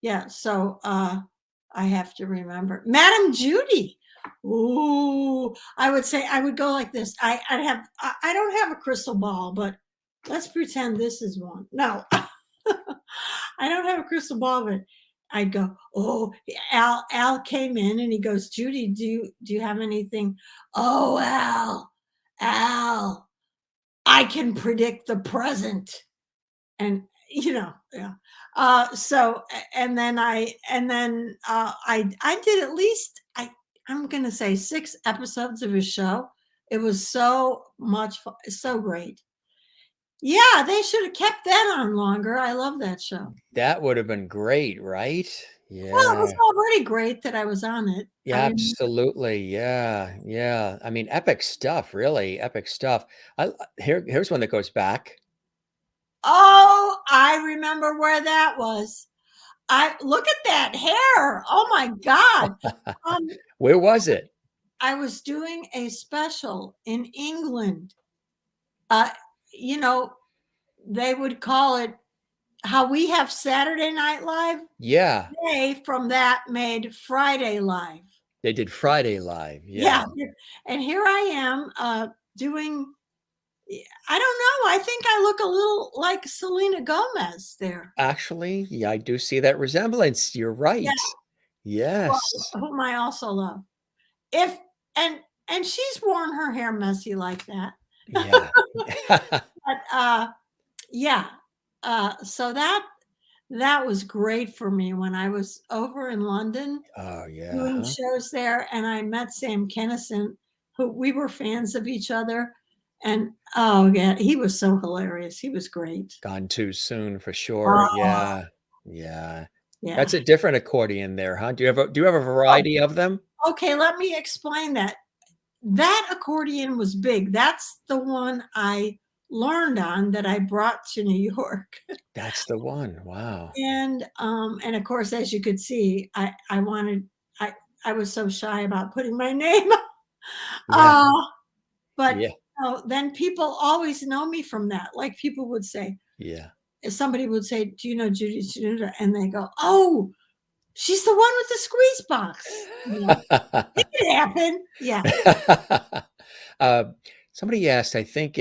S2: Yeah, so, I have to remember. Madam Judy. Ooh, I would say I would go like this. I don't have a crystal ball, but let's pretend this is one. No, I don't have a crystal ball, but I'd go, oh, Al came in and he goes, Judy, do you have anything? Oh, Al, I can predict the present. And you know, yeah. So I did at least I'm gonna say 6 episodes of his show. It was so much fun, so great. Yeah, they should have kept that on longer. I love that show.
S1: That would have been great, right?
S2: Well, it was
S1: Yeah.
S2: already great that I was on it.
S1: Yeah,
S2: I mean,
S1: absolutely, yeah, yeah. I mean, epic stuff, really, epic stuff. Here's one that goes back.
S2: oh, I remember where that was. I look at that hair. Oh my God. Um,
S1: Where was it?
S2: I was doing a special in England. Uh, you know, they would call it how we have Saturday Night Live.
S1: Yeah,
S2: They from that made Friday Live.
S1: they did Friday Live,
S2: Yeah.
S1: yeah.
S2: And here I am doing, I don't know. I think I look a little like Selena Gomez there.
S1: Actually, yeah, I do see that resemblance, you're
S2: Yeah.
S1: right.
S2: Well,
S1: Yes.
S2: whom I also love. If and and she's worn her hair messy like that.
S1: Yeah.
S2: But yeah. So that was great for me when I was over in London
S1: Oh, yeah,
S2: doing
S1: huh?
S2: shows there, and I met Sam Kinison, who we were fans of each other. And oh yeah, he was so hilarious. He was great.
S1: Gone too soon for sure,
S2: Oh,
S1: yeah, yeah.
S2: yeah.
S1: That's a different accordion there, huh? Do you have a
S2: Oh,
S1: variety of them?
S2: okay, let me explain that. That accordion was big. That's the one I learned on that I brought to New York.
S1: That's the one. Wow.
S2: And of course, as you could see, I was so shy about putting my name.
S1: Yeah.
S2: But
S1: Yeah.
S2: then people always know me from that. Like people would say,
S1: Yeah.
S2: if somebody would say, "Do you know Judy Tenuta?" And they go, "Oh, she's the one with the squeeze box." You know, it could happen. Yeah.
S1: Uh, somebody asked, I think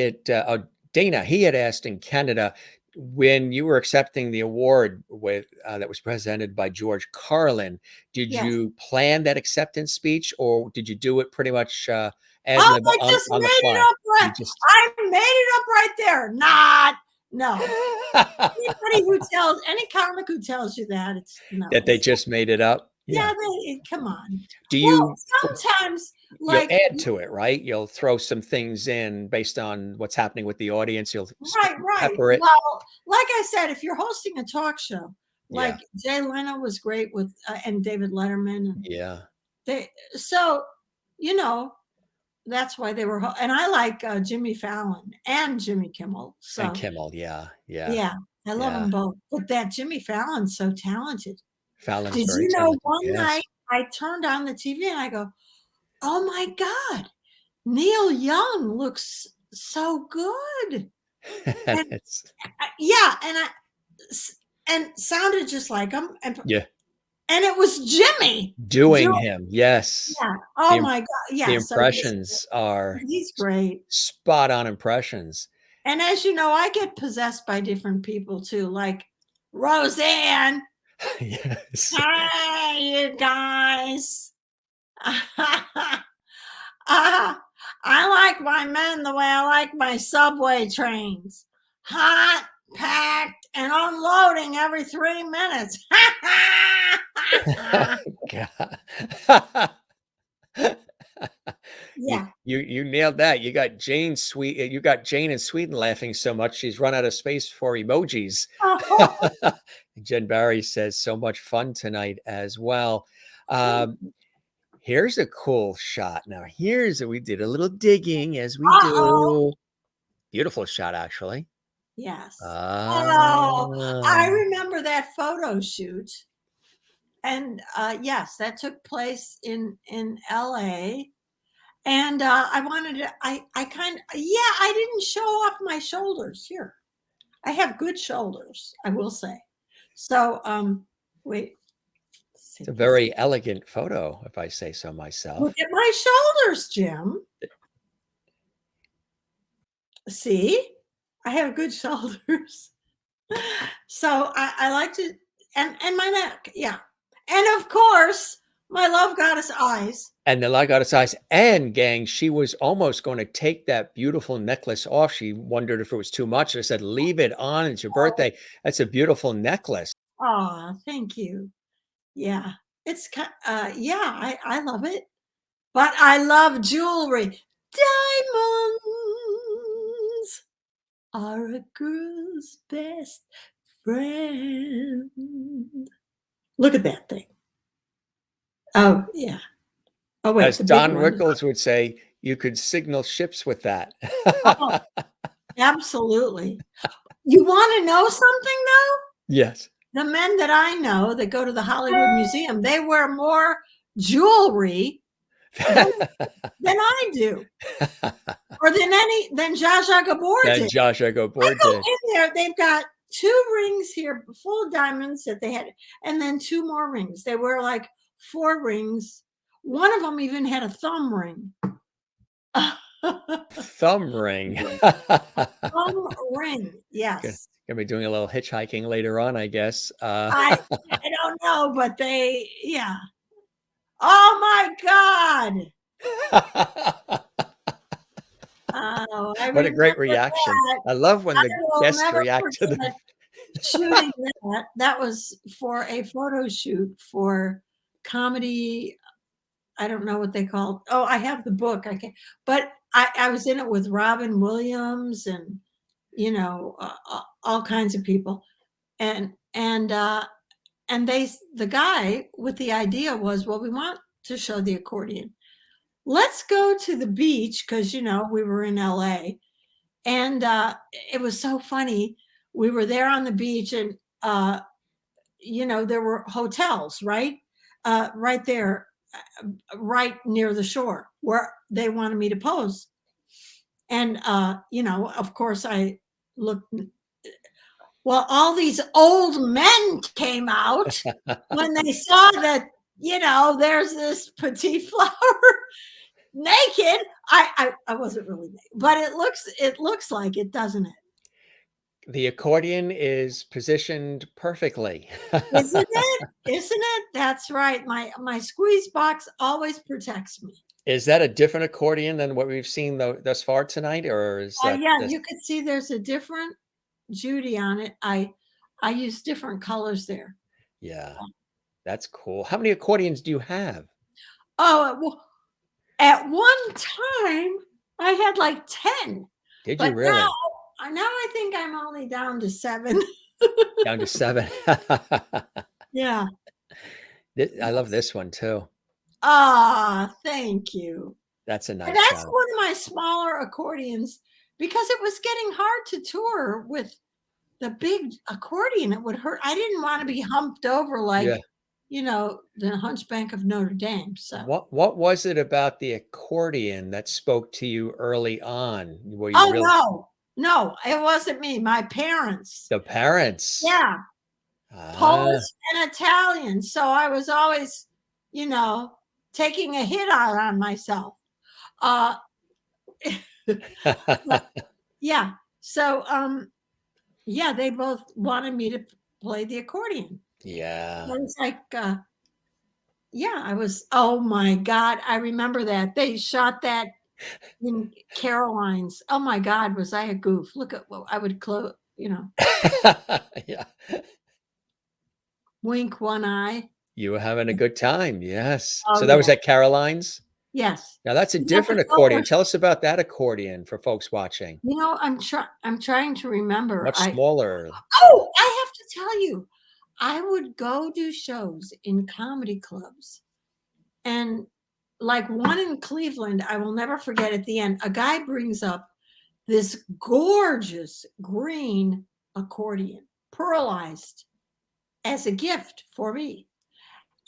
S1: Dana, he had asked in Canada, when you were accepting the award with that was presented by George Carlin, did
S2: Yes.
S1: you plan that acceptance speech, or did you do it pretty much ad
S2: Oh,
S1: lib
S2: I just
S1: on the
S2: made
S1: fly?
S2: it up
S1: You
S2: right.
S1: just
S2: I made it up right there. Not no. Anybody who tells any comic who tells you that, it's no.
S1: that they
S2: It's,
S1: just made it up?
S2: yeah, come on.
S1: Do
S2: Well,
S1: you
S2: sometimes
S1: you'll
S2: like
S1: add to it, right? You'll throw some things in based on what's happening with the audience. You'll
S2: right.
S1: pepper it.
S2: Well, like I said, if you're hosting a talk show, like
S1: Yeah.
S2: Jay Leno was great with and David Letterman, and
S1: Yeah.
S2: so you know that's why they were. And I like Jimmy Fallon and Jimmy Kimmel. So
S1: And Kimmel. Yeah. Yeah.
S2: yeah, I love
S1: Yeah.
S2: them both. But that Jimmy Fallon's so talented.
S1: Fallon's
S2: Did
S1: very
S2: you know
S1: talented.
S2: one
S1: Yes.
S2: night I turned on the TV and I go, "Oh my God, Neil Young looks so good." And
S1: It's
S2: yeah, and sounded just like him.
S1: yeah.
S2: And it was Jimmy
S1: Doing him. Yes.
S2: yeah. Oh
S1: The,
S2: my God.
S1: the
S2: Yeah. So
S1: impressions are
S2: he's great.
S1: spot on impressions.
S2: And as you know, I get possessed by different people too, like Roseanne.
S1: Yes.
S2: Hi, you guys. I like my men the way I like my subway trains. Hot, packed, and unloading every 3 minutes.
S1: God.
S2: Yeah.
S1: You nailed that. You got Jane in Sweden laughing so much she's run out of space for emojis. Jen Barry says so much fun tonight as well. Here's a cool shot. Now we did a little digging as we do. Beautiful shot, actually.
S2: Yes. I remember that photo shoot. And yes, that took place in LA. And I wanted to, I didn't show off my shoulders here. I have good shoulders, I will say. So, wait.
S1: It's a very elegant photo, if I say so myself.
S2: Look at my shoulders, Jim. See, I have good shoulders. So I like to, and my neck, yeah. And of course, my love goddess eyes.
S1: And the love goddess eyes. And gang, she was almost going to take that beautiful necklace off. She wondered if it was too much. I said, leave it on. It's your birthday. That's a beautiful necklace.
S2: Oh, thank you. Yeah, it's yeah, I love it. But I love jewelry. Diamonds are a girl's best friend. Look at that thing. Oh, yeah. Oh, wait.
S1: As Don Rickles would say, you could signal ships with that.
S2: Oh, absolutely. You want to know something, though?
S1: Yes.
S2: The men that I know that go to the Hollywood Museum, they wear more jewelry than I do, or than Zsa Zsa Gabor did.
S1: Zsa Zsa Gabor did.
S2: In there, they've got 2 rings here full of diamonds that they had, and then 2 more rings. They wear like 4 rings. One of them even had a thumb ring.
S1: Thumb ring.
S2: Thumb ring. Yes.
S1: Gonna be doing a little hitchhiking later on, I guess.
S2: I don't know, but yeah. Oh my God. Oh,
S1: what a great reaction.
S2: That.
S1: I love when the guests react to the
S2: shooting that was for a photo shoot for comedy. I don't know what they call it. Oh, I have the book. I can't, but I was in it with Robin Williams and, you know, all kinds of people. And the guy with the idea was, well, we want to show the accordion. Let's go to the beach because, you know, we were in LA And it was so funny. We were there on the beach, and there were hotels, right? Right there, right near the shore where they wanted me to pose. And, of course, I looked. Well, all these old men came out when they saw that, there's this petite flower naked. I wasn't really naked, but it looks like it, doesn't it?
S1: The accordion is positioned perfectly.
S2: Isn't it? Isn't it? That's right. My squeeze box always protects me.
S1: Is that a different accordion than what we've seen thus far tonight, or is that
S2: Yeah,
S1: this?
S2: you could see there's a different Judy on it. I use different colors there.
S1: Yeah, that's cool. How many accordions do you have?
S2: Oh, well, at one time I had like 10,
S1: Did you
S2: but now
S1: really?
S2: I think I'm only down to 7.
S1: Down to 7.
S2: Yeah.
S1: I love this one too.
S2: Ah, thank you.
S1: That's a
S2: And
S1: nice
S2: that's
S1: shot.
S2: one of my smaller accordions because it was getting hard to tour with the big accordion. It would hurt. I didn't want to be humped over like,
S1: Yeah.
S2: the Hunchback of Notre Dame. So,
S1: What was it about the accordion that spoke to you early on? Were you really
S2: oh no, it wasn't me. My parents.
S1: the parents?
S2: Yeah.
S1: Ah,
S2: Polish and Italian. So I was always, taking a hit out on myself. Uh, yeah. So, yeah, they both wanted me to play the accordion.
S1: yeah.
S2: I was like, yeah, oh my God, I remember that. They shot that in Caroline's. Oh my God, was I a goof? Look at what I would close,
S1: Yeah.
S2: wink one eye.
S1: You were having a good time. Yes.
S2: Oh
S1: So that was
S2: yeah.
S1: at Caroline's?
S2: Yes.
S1: Now that's a
S2: You have to
S1: different
S2: go
S1: accordion.
S2: where-
S1: Tell us about that accordion for folks watching.
S2: I'm trying to remember.
S1: Much smaller.
S2: Oh, I have to tell you, I would go do shows in comedy clubs, and like one in Cleveland, I will never forget. At the end, a guy brings up this gorgeous green accordion, pearlized, as a gift for me.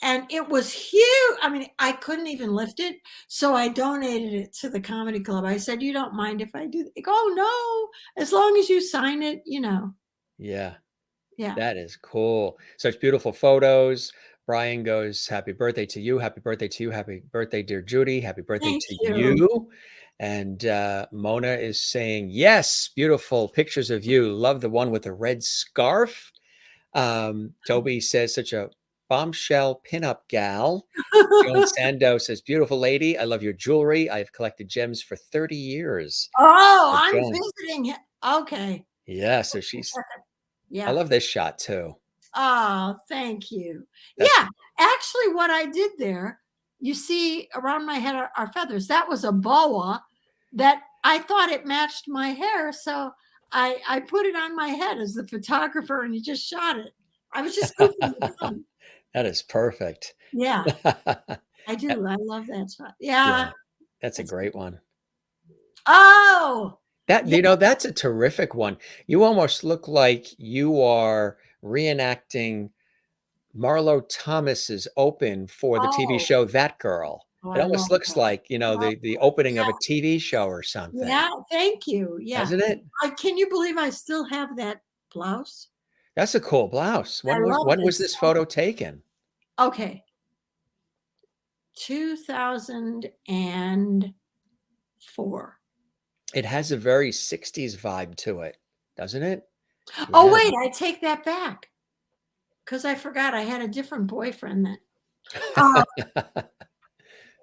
S2: And it was huge. I mean, I couldn't even lift it. So I donated it to the comedy club. I said, "You don't mind if I do?" They go, "Oh, no, as long as you sign it,
S1: Yeah.
S2: Yeah.
S1: That is cool. Such beautiful photos. Brian goes, happy birthday to you. Happy birthday to you. Happy birthday, dear Judy. Happy birthday
S2: Thank
S1: to
S2: you.
S1: you. And Mona is saying, yes, beautiful pictures of you. Love the one with the red scarf. Toby says, such a bombshell pinup gal. Joan Sando says, beautiful lady. I love your jewelry. I've collected gems for 30 years.
S2: Oh, I'm
S1: Joan.
S2: visiting him. Okay.
S1: Yeah. So she's, I
S2: Yeah.
S1: love this shot too.
S2: Oh, thank you.
S1: That's-
S2: Yeah. Actually, what I did there, you see around my head are feathers. That was a boa that I thought it matched my hair. So I put it on my head as the photographer and he just shot it. I was just goofing around.
S1: That is perfect.
S2: Yeah, I do. I love that shot. Yeah.
S1: That's a great one.
S2: Oh,
S1: That,
S2: yeah.
S1: that's a terrific one. You almost look like you are reenacting Marlo Thomas's open for the TV
S2: Oh,
S1: show That Girl.
S2: I
S1: It almost
S2: love
S1: looks
S2: that.
S1: like, the opening of a TV show or something,
S2: Yeah. Thank you. Yeah.
S1: doesn't it?
S2: Can you believe I still have that blouse?
S1: That's a cool blouse.
S2: I love
S1: When
S2: it
S1: was this
S2: so
S1: photo taken?
S2: Okay. 2004.
S1: It has a very 60s vibe to it, doesn't it?
S2: Oh,
S1: Yeah.
S2: wait, I take that back because I forgot I had a different boyfriend then. Uh,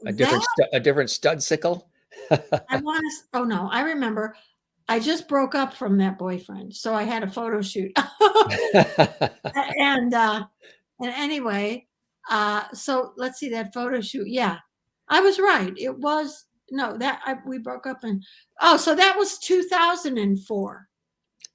S1: A
S2: that
S1: different stud sickle.
S2: I want to. Oh no, I remember. I just broke up from that boyfriend, so I had a photo shoot. and anyway, so let's see that photo shoot. Yeah, I was right. It was no that we broke up in. Oh, so that was 2004.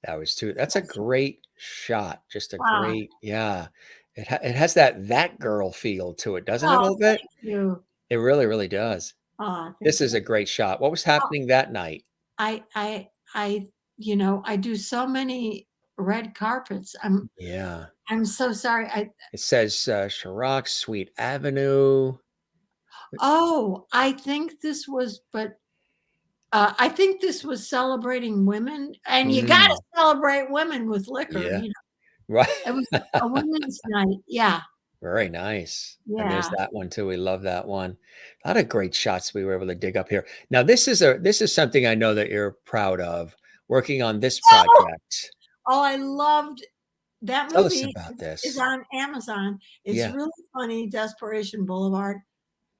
S1: That was too. That's a great shot. Just a
S2: Wow.
S1: great, yeah. It has that girl feel to it, doesn't it? A
S2: Oh,
S1: little bit.
S2: thank you.
S1: It really, really does.
S2: Oh,
S1: This
S2: thank
S1: is
S2: you.
S1: a great shot. What was happening that night?
S2: I I do so many red carpets.
S1: Yeah.
S2: I'm so sorry.
S1: It says Chirac, Sweet Avenue.
S2: I think this was, but I think this was celebrating women, and you got to
S1: Mm,
S2: celebrate women with liquor.
S1: yeah. Right.
S2: It was a women's night. Yeah,
S1: Very nice. And there's
S2: yeah.
S1: that one too. We love that one. A lot of great shots we were able to dig up here. Now this is something I know that you're proud of, working on this
S2: Oh,
S1: project.
S2: I loved that
S1: Tell us
S2: movie.
S1: about
S2: Is
S1: this.
S2: on Amazon. It's
S1: Yeah.
S2: really funny. Desperation Boulevard.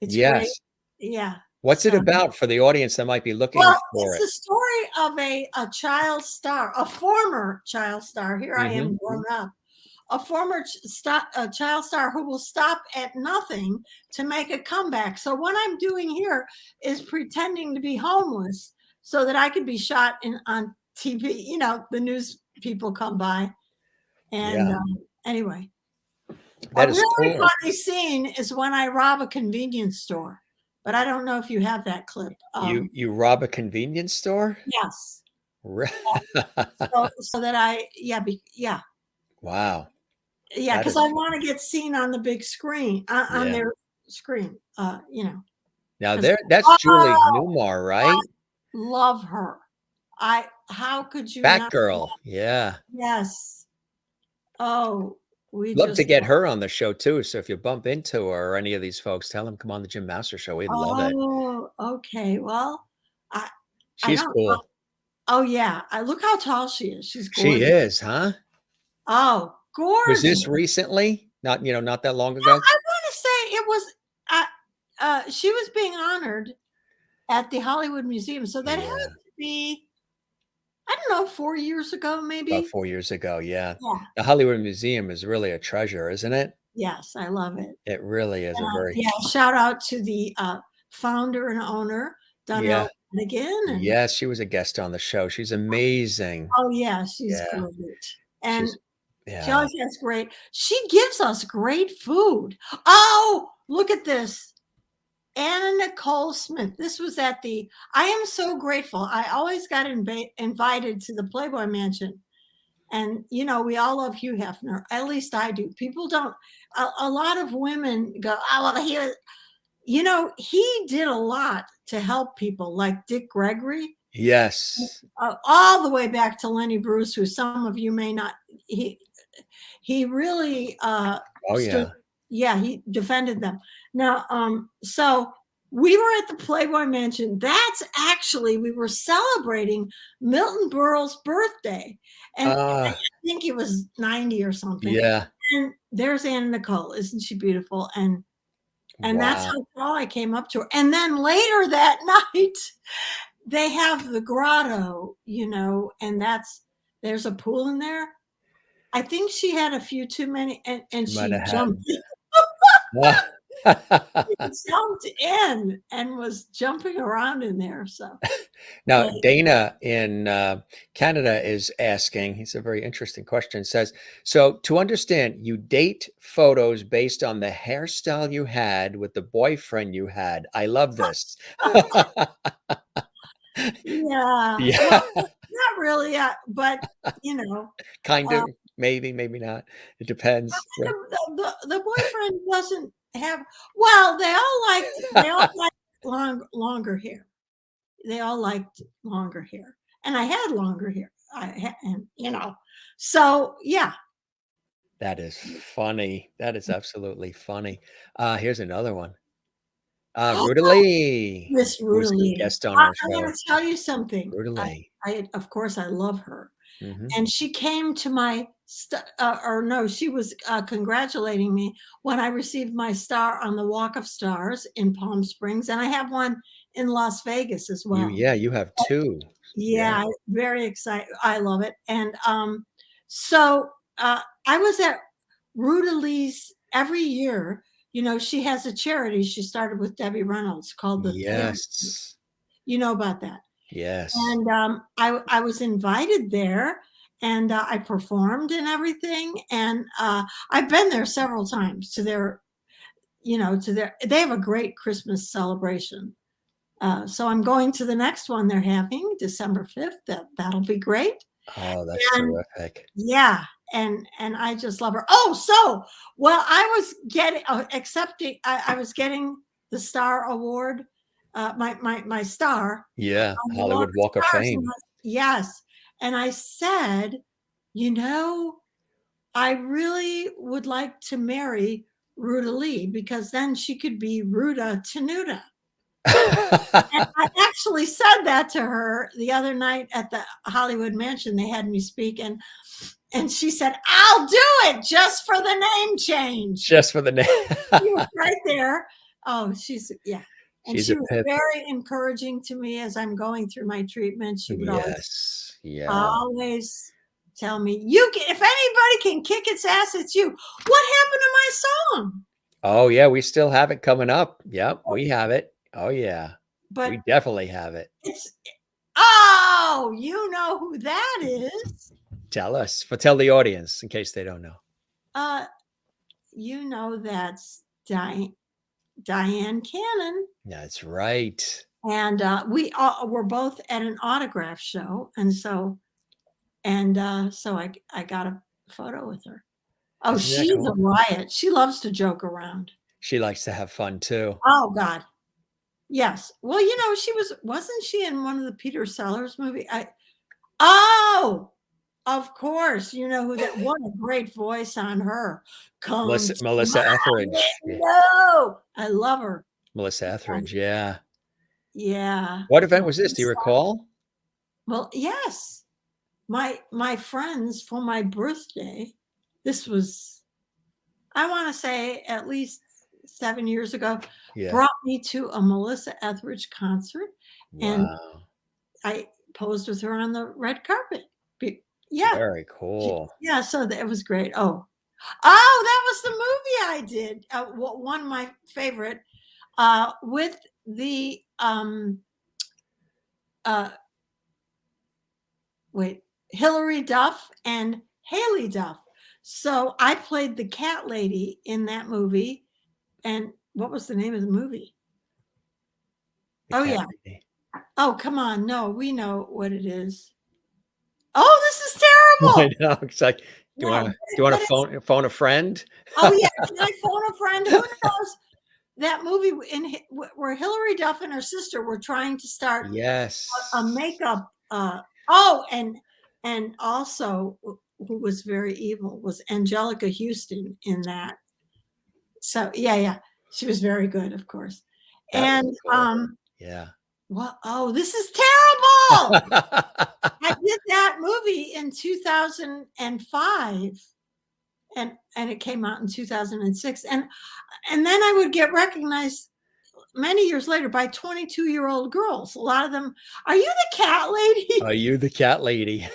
S2: It's great.
S1: Yes.
S2: Yeah.
S1: What's it
S2: So,
S1: about for the audience that might be looking
S2: well,
S1: for
S2: it's
S1: it?
S2: the story of a child star, a former child star. Here I
S1: Hmm.
S2: am grown up. A former child star who will stop at nothing to make a comeback. So what I'm doing here is pretending to be homeless so that I could be shot on TV. The news people come by. And
S1: Yeah.
S2: anyway, a
S1: That is
S2: really
S1: cool.
S2: funny scene is when I rob a convenience store, but I don't know if you have that clip.
S1: You rob a convenience store?
S2: Yes.
S1: Re-
S2: So that yeah,
S1: Wow.
S2: yeah,
S1: That
S2: because
S1: is
S2: I
S1: fun.
S2: want to get seen on the big screen, on
S1: Yeah.
S2: their screen,
S1: Now
S2: because
S1: that's Julie
S2: oh,
S1: Newmar,
S2: I
S1: right?
S2: love her. How could you not?
S1: Batgirl. Yeah.
S2: Yes. Oh, we
S1: Love to
S2: just,
S1: get her on the show too. So if you bump into her or any of these folks, tell them come on the Jim Master Show. We'd love it.
S2: oh, okay. Well, I, I
S1: She's
S2: don't,
S1: cool.
S2: oh yeah. I look how tall she is. She's
S1: She
S2: gorgeous.
S1: is, huh?
S2: Oh,
S1: Was
S2: gorgeous.
S1: this recently? Not that long
S2: Yeah,
S1: ago?
S2: I want to say it was, she was being honored at the Hollywood Museum. So that had
S1: Yeah.
S2: to be, I don't know, 4 years ago,
S1: About
S2: maybe.
S1: 4 years ago, yeah.
S2: Yeah.
S1: The Hollywood Museum is really a treasure, isn't it?
S2: Yes, I love it.
S1: It really is a very
S2: Yeah, shout out to the founder and owner,
S1: yeah.
S2: Donnell Flanagan, and
S1: Yes, she was a guest on the show. She's amazing.
S2: oh yeah, she's
S1: Yeah.
S2: great. And
S1: She's
S2: she
S1: yeah.
S2: always has great. She gives us great food. Oh, look at this. Anna Nicole Smith. This was at the. I am so grateful. I always got invited to the Playboy Mansion, and we all love Hugh Hefner. At least I do. People don't. A lot of women go, "Oh, well, he did a lot to help people, like Dick Gregory,
S1: Yes.
S2: all the way back to Lenny Bruce, who some of you may not. He really
S1: Oh,
S2: stood.
S1: yeah.
S2: Yeah, he defended them. Now, so we were at the Playboy Mansion. That's actually, we were celebrating Milton Berle's birthday, and I
S1: Ah,
S2: think he was 90 or something.
S1: yeah.
S2: And there's Anna Nicole. Isn't she beautiful? And that's
S1: Wow.
S2: how tall I came up to her. And then later that night, they have the grotto, and there's a pool in there. I think she had a few too many, and
S1: She might
S2: she
S1: have
S2: jumped.
S1: had
S2: Jumped in and was jumping around in there. So
S1: Now,
S2: yeah.
S1: Dana in Canada is asking, it's a very interesting question, says, so to understand, you date photos based on the hairstyle you had with the boyfriend you had. I love this.
S2: Yeah.
S1: Yeah,
S2: Well, not really, but you know,
S1: kind
S2: uh,
S1: of, maybe, maybe not. It depends.
S2: the, the boyfriend doesn't have. Well, they all liked longer hair. They all liked longer hair, and I had longer hair. And so yeah.
S1: That is funny. That is absolutely funny. Here's another one. Ruta Lee,
S2: Miss
S1: who was a
S2: Rudalee.
S1: guest on our
S2: I'm going
S1: show.
S2: to tell you something.
S1: Ruta
S2: I,
S1: Lee.
S2: of course, I love her.
S1: Hmm.
S2: And she came to my, or no, she was congratulating me when I received my star on the Walk of Stars in Palm Springs. And I have one in Las Vegas as well.
S1: You have two.
S2: Yeah, very excited. I love it. And so I was at Rudalee's every year. She has a charity she started with Debbie Reynolds called the Therapy.
S1: Yes.
S2: You know about that.
S1: Yes.
S2: And I was invited there, and I performed and everything. And I've been there several times to their, they have a great Christmas celebration. So I'm going to the next one they're having December 5th. That'll be great.
S1: Oh, that's
S2: And
S1: terrific.
S2: yeah, and I just love her. Oh, so well, I was getting accepting. I was getting the Star Award, my star
S1: Yeah,
S2: on the Walk
S1: Hollywood
S2: of
S1: Walk of
S2: Stars. And
S1: Fame.
S2: yes, and I said, you know, I really would like to marry Ruta Lee because then she could be Ruta Tenuta. And I actually said that to her the other night at the Hollywood Mansion. They had me speak, and she said, "I'll do it just for the name change."
S1: Just for the name.
S2: She was right there. Oh, yeah. And
S1: She's
S2: she
S1: a
S2: was
S1: pip.
S2: very encouraging to me as I'm going through my treatment. She would
S1: Yes. Yeah.
S2: always tell me, if anybody can kick its ass, it's you. What happened to my song?
S1: Oh, yeah, we still have it coming up. Yep, we have it. Oh, yeah. We
S2: But
S1: definitely have it.
S2: you know who that is.
S1: Tell us. Tell the audience in case they don't know.
S2: You know that's Diane Cannon.
S1: That's right.
S2: And we were both at an autograph show, and so I got a photo with her. Oh,
S1: Isn't that
S2: she's a
S1: cool?
S2: riot. She loves to joke around.
S1: She likes to have fun too.
S2: Oh God, yes. Well, wasn't she in one of the Peter Sellers movie? Of course, you know who that. What a great voice on her.
S1: Melissa Etheridge. Yeah.
S2: No, I love her.
S1: Melissa Etheridge, yeah.
S2: Yeah.
S1: What event was this? Do you recall?
S2: Well, yes. My friends for my birthday, this was, I want to say at least 7 years ago,
S1: Yeah.
S2: brought me to a Melissa Etheridge concert, and
S1: Wow.
S2: I posed with her on the red carpet. Yeah.
S1: Very cool.
S2: Yeah, so that was great. Oh, that was the movie I did. One of my favorite, with the Hilary Duff and Haley Duff. So I played the cat lady in that movie. And what was the name of the movie?
S1: The cat
S2: yeah.
S1: lady.
S2: Oh, come on. No, we know what it is. Oh, this is terrible.
S1: I know. It's like, do you want to phone a friend?
S2: Oh yeah, can I phone a friend? Who knows? That movie where Hilary Duff and her sister were trying to start
S1: Yes.
S2: a makeup. And also who was very evil was Angelica Houston in that. So yeah, she was very good, of course.
S1: That
S2: And
S1: was cool. Yeah.
S2: well, this is terrible. I did that movie in 2005, and it came out in 2006, and then I would get recognized many years later by 22-year-old girls. A lot of them, are you the cat lady?
S1: Are you the cat lady?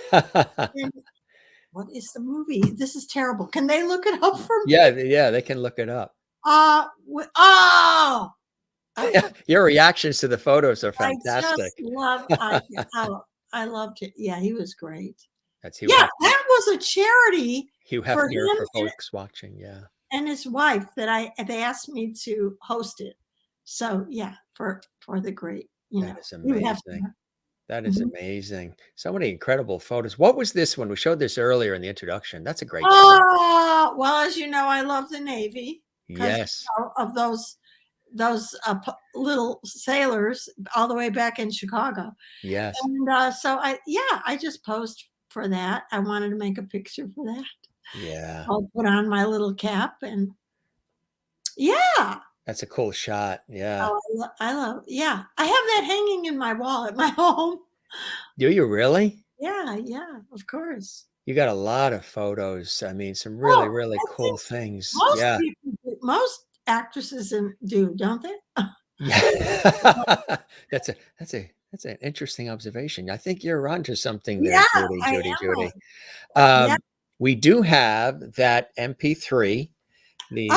S2: What is the movie? This is terrible. Can they look it up for me?
S1: Yeah, they can look it up. Your reactions to the photos are fantastic.
S2: I loved it. Yeah, he was great.
S1: That's
S2: that was a charity
S1: Hugh Hefner for folks watching. Yeah,
S2: and his wife they asked me to host it. So yeah, for the great,
S1: that is amazing. That is amazing. So many incredible photos. What was this one? We showed this earlier in the introduction. That's a great shot.
S2: Well, as you know, I love the Navy.
S1: Yes.
S2: Of those little sailors all the way back in Chicago.
S1: Yes.
S2: And so I just posed for that. I wanted to make a picture for that.
S1: Yeah.
S2: I'll put on my little cap and yeah.
S1: That's a cool shot. Yeah.
S2: Oh, I love. Yeah, I have that hanging in my wall at my home.
S1: Do you really?
S2: Yeah, of course.
S1: You got a lot of photos. I mean, some really cool things.
S2: Most actresses do, don't they?
S1: Yeah. That's an interesting observation. I think you're onto something there, Judy. We do have that MP3. The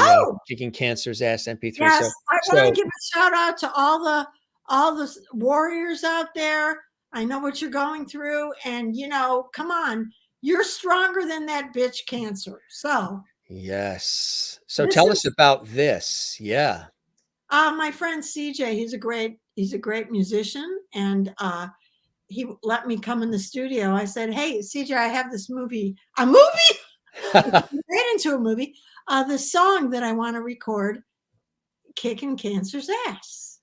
S1: Kicking Cancer's Ass MP3.
S2: Yes, I want to give a shout out to all the warriors out there. I know what you're going through, and come on, you're stronger than that bitch cancer. So
S1: yes. So tell us about this. Yeah.
S2: My friend CJ, he's a great he's a great musician, and he let me come in the studio. I said, "Hey, CJ, I have this movie, a movie." Right into a movie. The song that I want to record, "Kicking Cancer's Ass."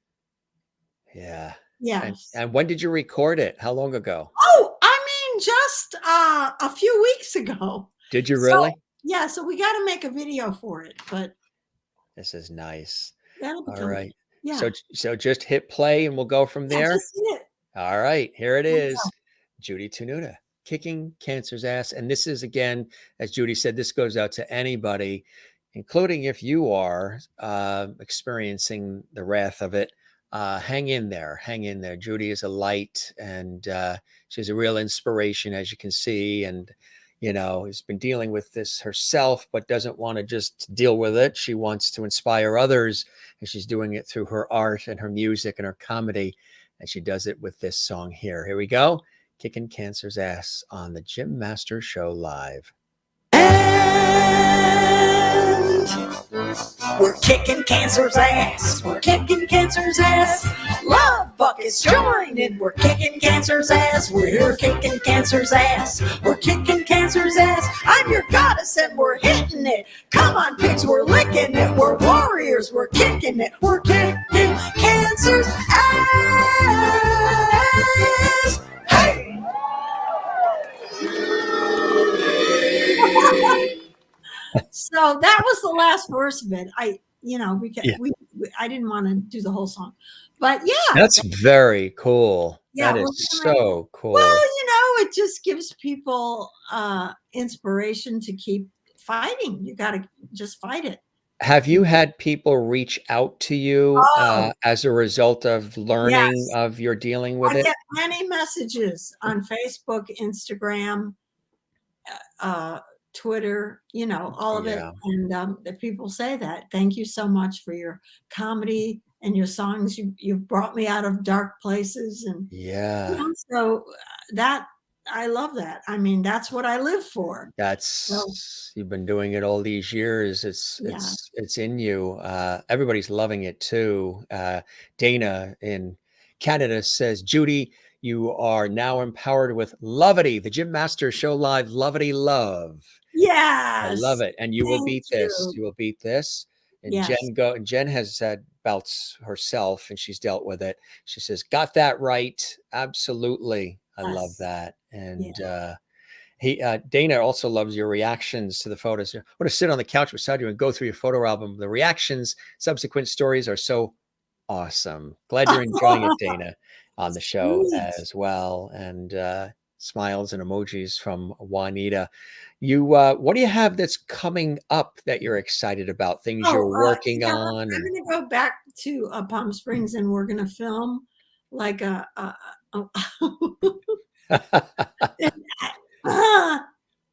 S1: Yeah.
S2: Yes.
S1: And when did you record it? How long ago?
S2: Oh, I mean, just a few weeks ago.
S1: Did you
S2: So
S1: really?
S2: yeah, so we got to make a video for it, but
S1: This is nice.
S2: that'll be
S1: All
S2: coming.
S1: right.
S2: Yeah,
S1: So just hit play and we'll go from
S2: yeah,
S1: there.
S2: just it.
S1: All right, here it
S2: Here we
S1: is. Judy Tenuta, Kicking Cancer's Ass. And this is, again, as Judy said, this goes out to anybody, including if you are experiencing the wrath of it. Hang in there. Hang in there. Judy is a light, and she's a real inspiration, as you can see. And, has been dealing with this herself, but doesn't want to just deal with it. She wants to inspire others, and she's doing it through her art and her music and her comedy. And she does it with this song here. Here we go. Kicking Cancer's Ass on the Jim Master Show Live.
S8: And we're kicking cancer's ass. We're kicking cancer's ass. Love buckets joining. We're kicking cancer's ass. We're here kicking cancer's ass. We're kicking cancer's ass. I'm your goddess and we're hitting it. Come on, pigs, we're licking it. We're warriors. We're kicking it. We're kicking cancer's ass. Hey!
S2: So that was the last verse of it. I didn't want to do the whole song, but yeah,
S1: That's very cool.
S2: Yeah,
S1: That
S2: we're
S1: is
S2: gonna-
S1: so cool.
S2: well, it just gives people inspiration to keep fighting. You got to just fight it.
S1: Have you had people reach out to you
S2: Oh.
S1: as a result of learning
S2: Yes.
S1: of your dealing with
S2: I
S1: it?
S2: get many messages on Facebook, Instagram, Twitter, all of
S1: Yeah.
S2: it. And the people say that. Thank you so much for your comedy and your songs. You brought me out of dark places. And
S1: Yeah.
S2: so that, I love that. I mean, that's what I live for.
S1: You've been doing it all these years. It's in you. Everybody's loving it too. Dana in Canada says, Judy, you are now empowered with Lovity, the Jim Master Show Live Lovity Love.
S2: Yes.
S1: I love it. And you will
S2: Thank
S1: beat this.
S2: you.
S1: You will beat this. And
S2: Yes.
S1: Jen has had bouts herself and she's dealt with it. She says, got that right. Absolutely. I love
S2: Yes.
S1: that. And Dana also loves your reactions to the photos. I want to sit on the couch beside you and go through your photo album. The reactions, subsequent stories are so awesome. Glad you're enjoying it, Dana, on the show
S2: Sweet.
S1: as well. And smiles and emojis from Juanita. What do you have that's coming up that you're excited about? Things you're working on?
S2: I'm going to go back to Palm Springs and we're going to film like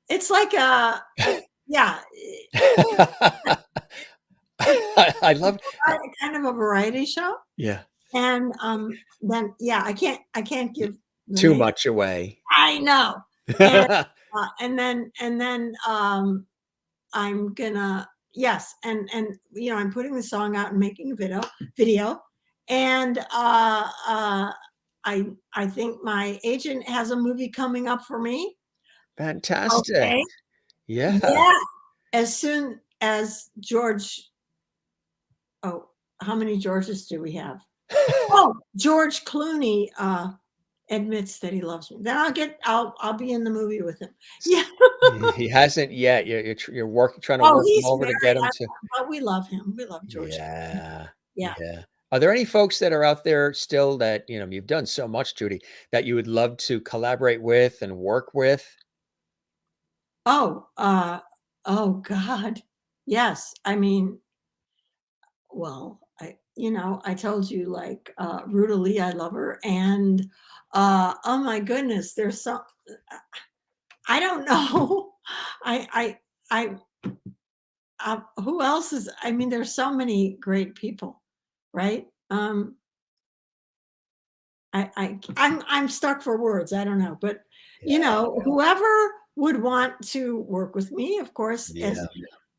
S2: it's like yeah.
S1: I love
S2: kind of a variety show.
S1: Yeah.
S2: And then I can't give
S1: too
S2: name.
S1: much away.
S2: I know. And then I'm gonna and I'm putting the song out and making a video and I think my agent has a movie coming up for me.
S1: Fantastic.
S2: Okay.
S1: Yeah.
S2: As soon as George. Oh, how many Georges do we have? George Clooney admits that he loves me. Then I'll be in the movie with him. Yeah.
S1: He hasn't yet. You're trying to work him over to get him to.
S2: But we love him. We love George.
S1: Yeah.
S2: Yeah.
S1: Are there any folks that are out there still that you've done so much, Judy, that you would love to collaborate with and work with?
S2: Oh God. Yes. I mean, well, I told you like Ruta Lee, I love her. And oh my goodness, there's some I don't know. Who else is there's so many great people, right? I'm stuck for words. I don't know, but whoever would want to work with me, of course,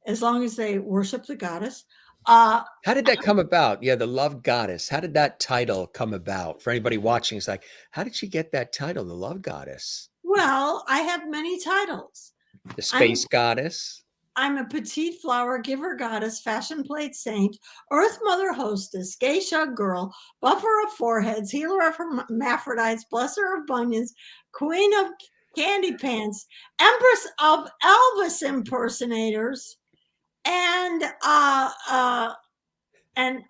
S2: as long as they worship the goddess,
S1: How did that come about? Yeah, the Love Goddess. How did that title come about? For anybody watching, it's like, how did she get that title, the Love Goddess?
S2: Well, I have many titles.
S1: The Space Goddess.
S2: I'm a petite flower giver goddess, fashion plate saint, earth mother hostess, geisha girl, buffer of foreheads, healer of hermaphrodites, blesser of bunions, queen of candy pants, empress of Elvis impersonators, and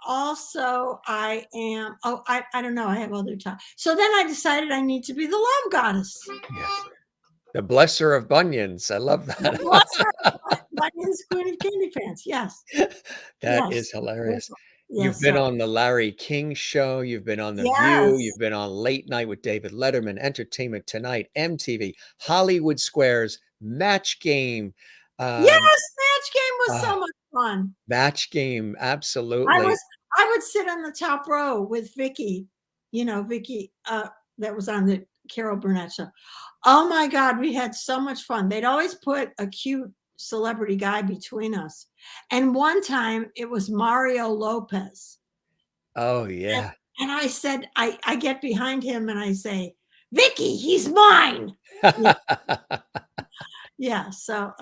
S2: also I am, I don't know, I have other titles. So then I decided I need to be the love goddess.
S1: Yeah. The blesser of bunions. I love that.
S2: Blesser of bunions, queen of candy pants. Yes.
S1: That
S2: Yes.
S1: is hilarious.
S2: Yes,
S1: You've been
S2: so-
S1: on the Larry King Show. You've been on The View.
S2: Yes.
S1: You've been on Late Night with David Letterman, Entertainment Tonight, MTV, Hollywood Squares, Match Game.
S2: Yes, Match Game was so much fun.
S1: Match Game, absolutely.
S2: I would sit on the top row with Vicky, Vicky that was on the Carol Burnett show. Oh my God, we had so much fun. They'd always put a cute celebrity guy between us. And one time it was Mario Lopez.
S1: Oh, yeah.
S2: And I said, I get behind him and I say, Vicky, he's mine. Yeah. So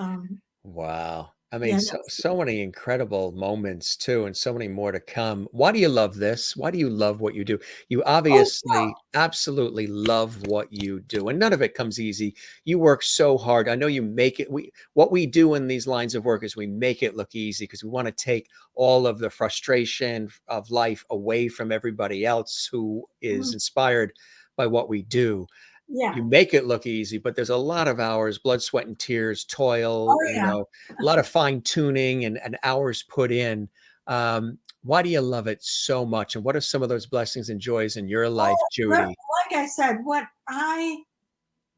S1: Wow. I mean,
S2: Yeah,
S1: so many incredible moments too, and so many more to come. Why do you love this? Why do you love what you do? You obviously absolutely love what you do, and none of it comes easy. You work so hard. I know you make it. What we do in these lines of work is we make it look easy because we want to take all of the frustration of life away from everybody else who is inspired by what we do.
S2: yeah.
S1: You make it look easy, but there's a lot of hours, blood, sweat, and tears, toil,
S2: Oh, yeah.
S1: a lot of fine tuning and hours put in. Why do you love it so much? And what are some of those blessings and joys in your life, Judy?
S2: Like I said,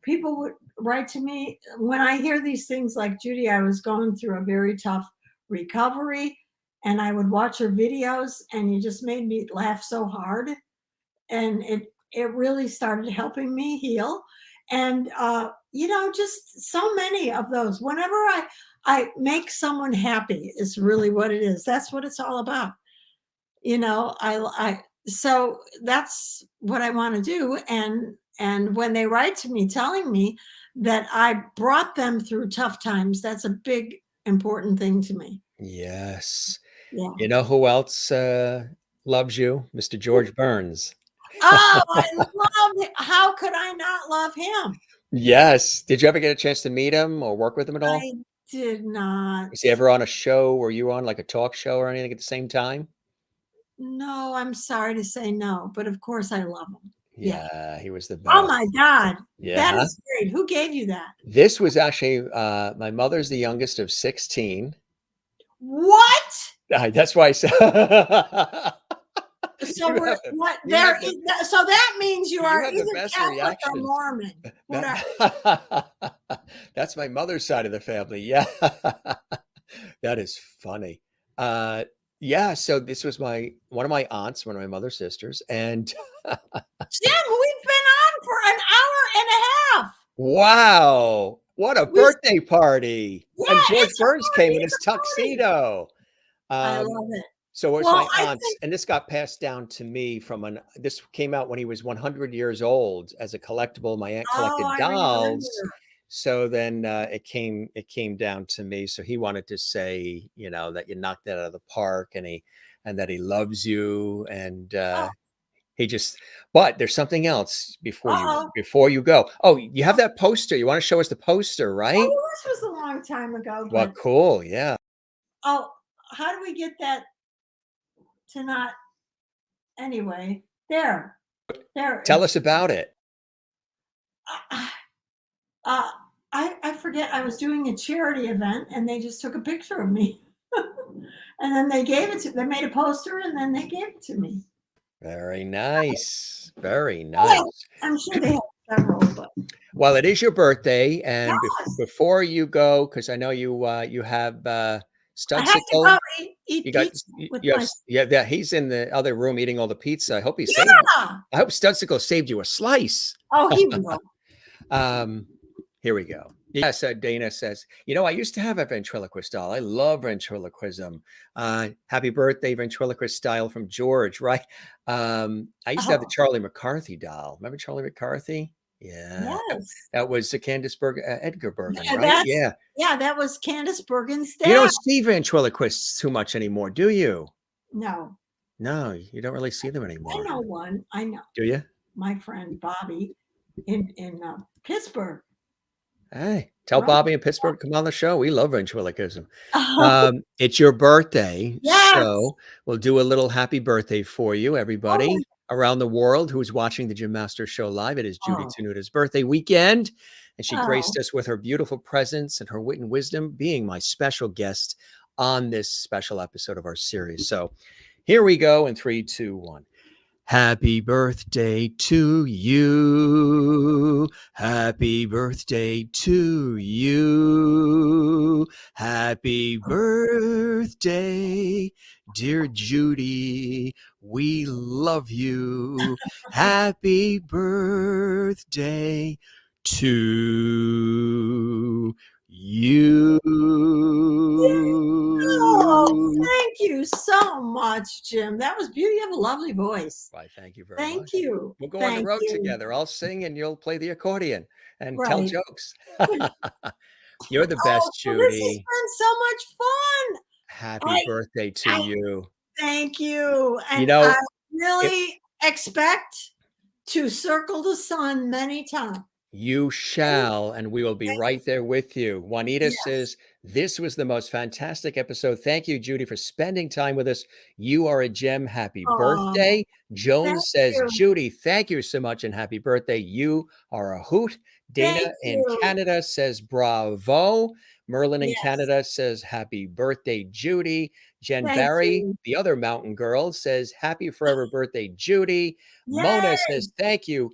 S2: people would write to me when I hear these things like, Judy, I was going through a very tough recovery and I would watch your videos and you just made me laugh so hard. And it really started helping me heal. And, just so many of those, whenever I make someone happy is really what it is. That's what it's all about. So that's what I want to do. And when they write to me telling me that I brought them through tough times, that's a big, important thing to me.
S1: Yes.
S2: Yeah.
S1: You know who else loves you? Mr. George Burns.
S2: Oh, I love it. How could I not love him?
S1: Yes. Did you ever get a chance to meet him or work with him at all?
S2: I did not.
S1: Was he ever on a show? Were you on like a talk show or anything at the same time?
S2: No, I'm sorry to say no, but of course I love him.
S1: Yeah, he was the best.
S2: Oh my God.
S1: Yeah.
S2: That is great. Who gave you that?
S1: This was actually my mother's the youngest of 16.
S2: What?
S1: That's why I said.
S2: So
S1: You
S2: we're
S1: have the-
S2: what
S1: you
S2: there
S1: have
S2: is that, so that means you are
S1: have the
S2: either
S1: best
S2: Catholic or
S1: reactions.
S2: Mormon. What are,
S1: That- That's my mother's side of the family. Yeah. That is funny. Yeah, so this was one of my aunts, one of my mother's sisters, and
S2: Jim, we've been on for an hour and a half.
S1: wow, what a birthday party.
S2: Yeah,
S1: And George
S2: it's a
S1: Burns
S2: party,
S1: came in his
S2: it's a party.
S1: tuxedo.
S2: I love it.
S1: So it's
S2: Well,
S1: my
S2: I
S1: aunts,
S2: think-
S1: and this got passed down to me this came out when he was 100 years old as a collectible. My aunt collected
S2: I
S1: dolls.
S2: remember.
S1: So then it came down to me. So he wanted to say, that you knocked that out of the park and that he loves you. And but there's something else before you go. Oh, you have that poster. You want to show us the poster, right?
S2: Oh, this was a long time ago.
S1: Well,
S2: But,
S1: cool. Yeah.
S2: oh, how do we get that to not? Anyway, there.
S1: Tell us about it.
S2: I forget. I was doing a charity event and they just took a picture of me. And then they made a poster and then they gave it to me.
S1: Very nice. Very nice.
S2: I'm sure they have several, but
S1: Well, it is your birthday, and
S2: Yes.
S1: before you go, because I know you have
S2: I have to
S1: Studsicle.
S2: go eat
S1: You got
S2: pizza with
S1: you
S2: my.
S1: have, yeah. He's in the other room eating all the pizza. I hope he saved.
S2: Yeah.
S1: I hope Studsicle saved you a slice.
S2: Oh, he will.
S1: Here we go. Yes, Dana says, I used to have a ventriloquist doll. I love ventriloquism. Happy birthday, ventriloquist style from George, right? I used to have the
S2: Oh,
S1: Charlie McCarthy doll. Remember Charlie McCarthy? Yeah,
S2: yes.
S1: that was Edgar Bergen, right?
S2: That's
S1: Yeah.
S2: yeah, that was Candace Bergen's
S1: You
S2: dad.
S1: don't see ventriloquists too much anymore, do you?
S2: No,
S1: No, you don't really see them
S2: I
S1: anymore,
S2: know one. I know
S1: do you?
S2: my friend Bobby in Pittsburgh.
S1: Hey, tell
S2: Right.
S1: Bobby in Pittsburgh to come on the show. We love ventriloquism.
S2: Oh,
S1: It's your birthday,
S2: yes.
S1: so we'll do a little happy birthday for you,
S2: Oh,
S1: everybody around the world who's watching the Jim Master Show live. It is Judy
S2: oh,
S1: Tenuta's birthday weekend, and she graced
S2: oh.
S1: us with her beautiful presence and her wit and wisdom, being my special guest on this special episode of our series. So here we go in 3, 2, 1. Happy birthday to you. Happy birthday to you. Happy birthday, dear Judy. We love you. Happy birthday to you.
S2: Oh, thank you so much, Jim. That was beautiful. You have a lovely voice.
S1: Why, thank you very
S2: Thank
S1: much.
S2: you.
S1: We'll go on the
S2: Thank
S1: road
S2: you.
S1: together. I'll sing and you'll play the accordion and tell
S2: Right.
S1: jokes. You're the
S2: Oh,
S1: best,
S2: well, this has
S1: Judy.
S2: been so much fun.
S1: Happy
S2: I
S1: birthday to
S2: I
S1: you.
S2: thank you.
S1: You
S2: And I
S1: know, it,
S2: really expect to circle the sun many times.
S1: you shall, and we will be
S2: Thank
S1: right there with you. Juanita
S2: Yes.
S1: says, this was the most fantastic episode. Thank you, Judy, for spending time with us. You are a gem. Happy
S2: Oh,
S1: birthday.
S2: thank
S1: Jones says,
S2: you.
S1: Judy, thank you so much and happy birthday. You are a hoot. Dana
S2: Thank
S1: in
S2: you.
S1: Canada says, bravo. Merlin in
S2: Yes.
S1: Canada says, happy birthday, Judy. Jen
S2: Thank
S1: Barry,
S2: you.
S1: the other mountain girl, says, happy forever birthday, Judy. Mona
S2: Yay.
S1: says, thank you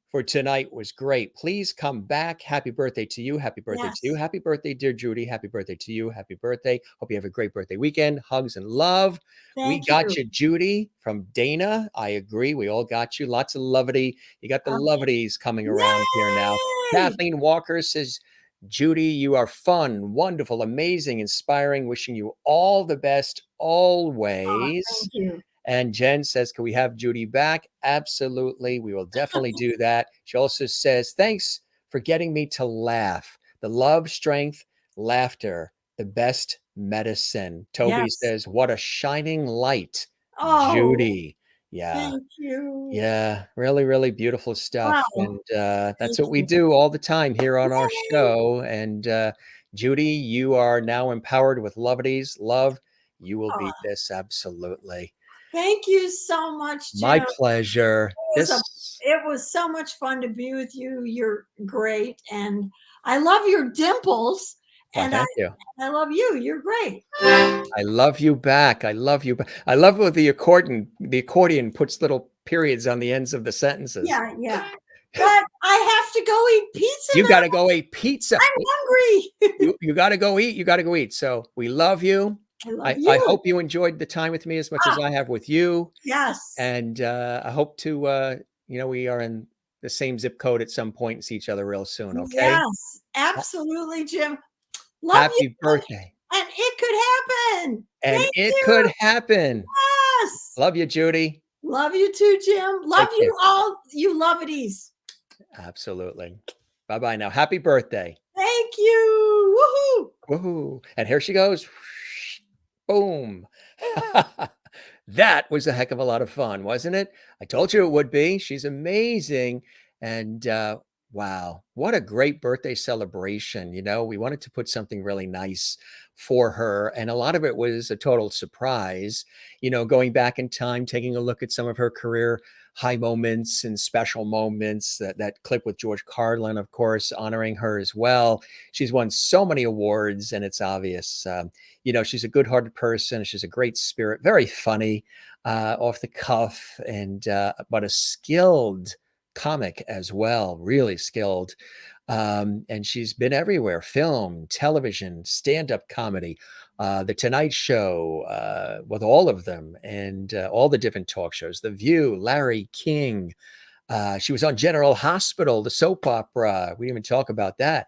S1: for tonight was great. Please come back. Happy birthday to you. Happy birthday to you.
S2: Yes.
S1: Happy birthday, dear Judy. Happy birthday to you. Happy birthday. Hope you have a great birthday weekend. Hugs and love. We
S2: Thank
S1: got
S2: you.
S1: you, Judy, from Dana. I agree. We all got you. Lots of lovity. You got the lovities coming around here now.
S2: Yay.
S1: Kathleen Walker says, Judy, you are fun, wonderful, amazing, inspiring. Wishing you all the best
S2: Oh,
S1: always.
S2: thank you.
S1: And Jen says, can we have Judy back? Absolutely. We will definitely do that. She also says, thanks for getting me to laugh. The love, strength, laughter, the best medicine. Toby
S2: Yes.
S1: says, what a shining light,
S2: Oh,
S1: Judy. Yeah.
S2: thank you.
S1: Yeah. Really, really beautiful
S2: Wow.
S1: stuff. And that's
S2: Thank
S1: what we
S2: you.
S1: do all the time here on our
S2: Yay.
S1: show. And Judy, you are now empowered with lovities. Love, you will beat
S2: Oh,
S1: this. Absolutely.
S2: thank you so much,
S1: My
S2: Jim.
S1: pleasure.
S2: It was so much fun to be with you. You're great. And I love your dimples.
S1: Why,
S2: And
S1: thank you.
S2: I love you. You're great.
S1: I love you back. I love you. I love what the accordion puts little periods on the ends of the sentences.
S2: Yeah, yeah. But I have to go eat pizza
S1: You
S2: now.
S1: got to go eat pizza.
S2: I'm hungry.
S1: You got to go eat. You got to go eat. So we love you.
S2: I love
S1: I
S2: you.
S1: hope you enjoyed the time with me as much as
S2: Ah,
S1: I have with you.
S2: yes.
S1: And I hope to, we are in the same zip code at some point and see each other real soon. Okay.
S2: Yes, absolutely, Jim. Love you.
S1: Happy birthday.
S2: And it could happen.
S1: And
S2: Thank
S1: it
S2: you.
S1: could happen.
S2: Yes.
S1: Love you, Judy.
S2: Love you too, Jim. Love
S1: Take
S2: you
S1: care.
S2: all, you loveities.
S1: Absolutely. Bye-bye now. Happy birthday.
S2: Thank you. Woohoo.
S1: Woohoo. And here she goes. Boom. That was a heck of a lot of fun, wasn't it? I told you it would be. She's amazing. And wow, what a great birthday celebration. We wanted to put something really nice for her. And a lot of it was a total surprise, going back in time, taking a look at some of her career high moments and special moments. That clip with George Carlin, of course, honoring her as well. She's won so many awards, and it's obvious. She's a good-hearted person. She's a great spirit, very funny, off the cuff, and but a skilled comic as well, really skilled. And she's been everywhere: film, television, stand-up comedy, The Tonight Show, with all of them, and all the different talk shows, The View, Larry King. She was on General Hospital, the soap opera. We didn't even talk about that.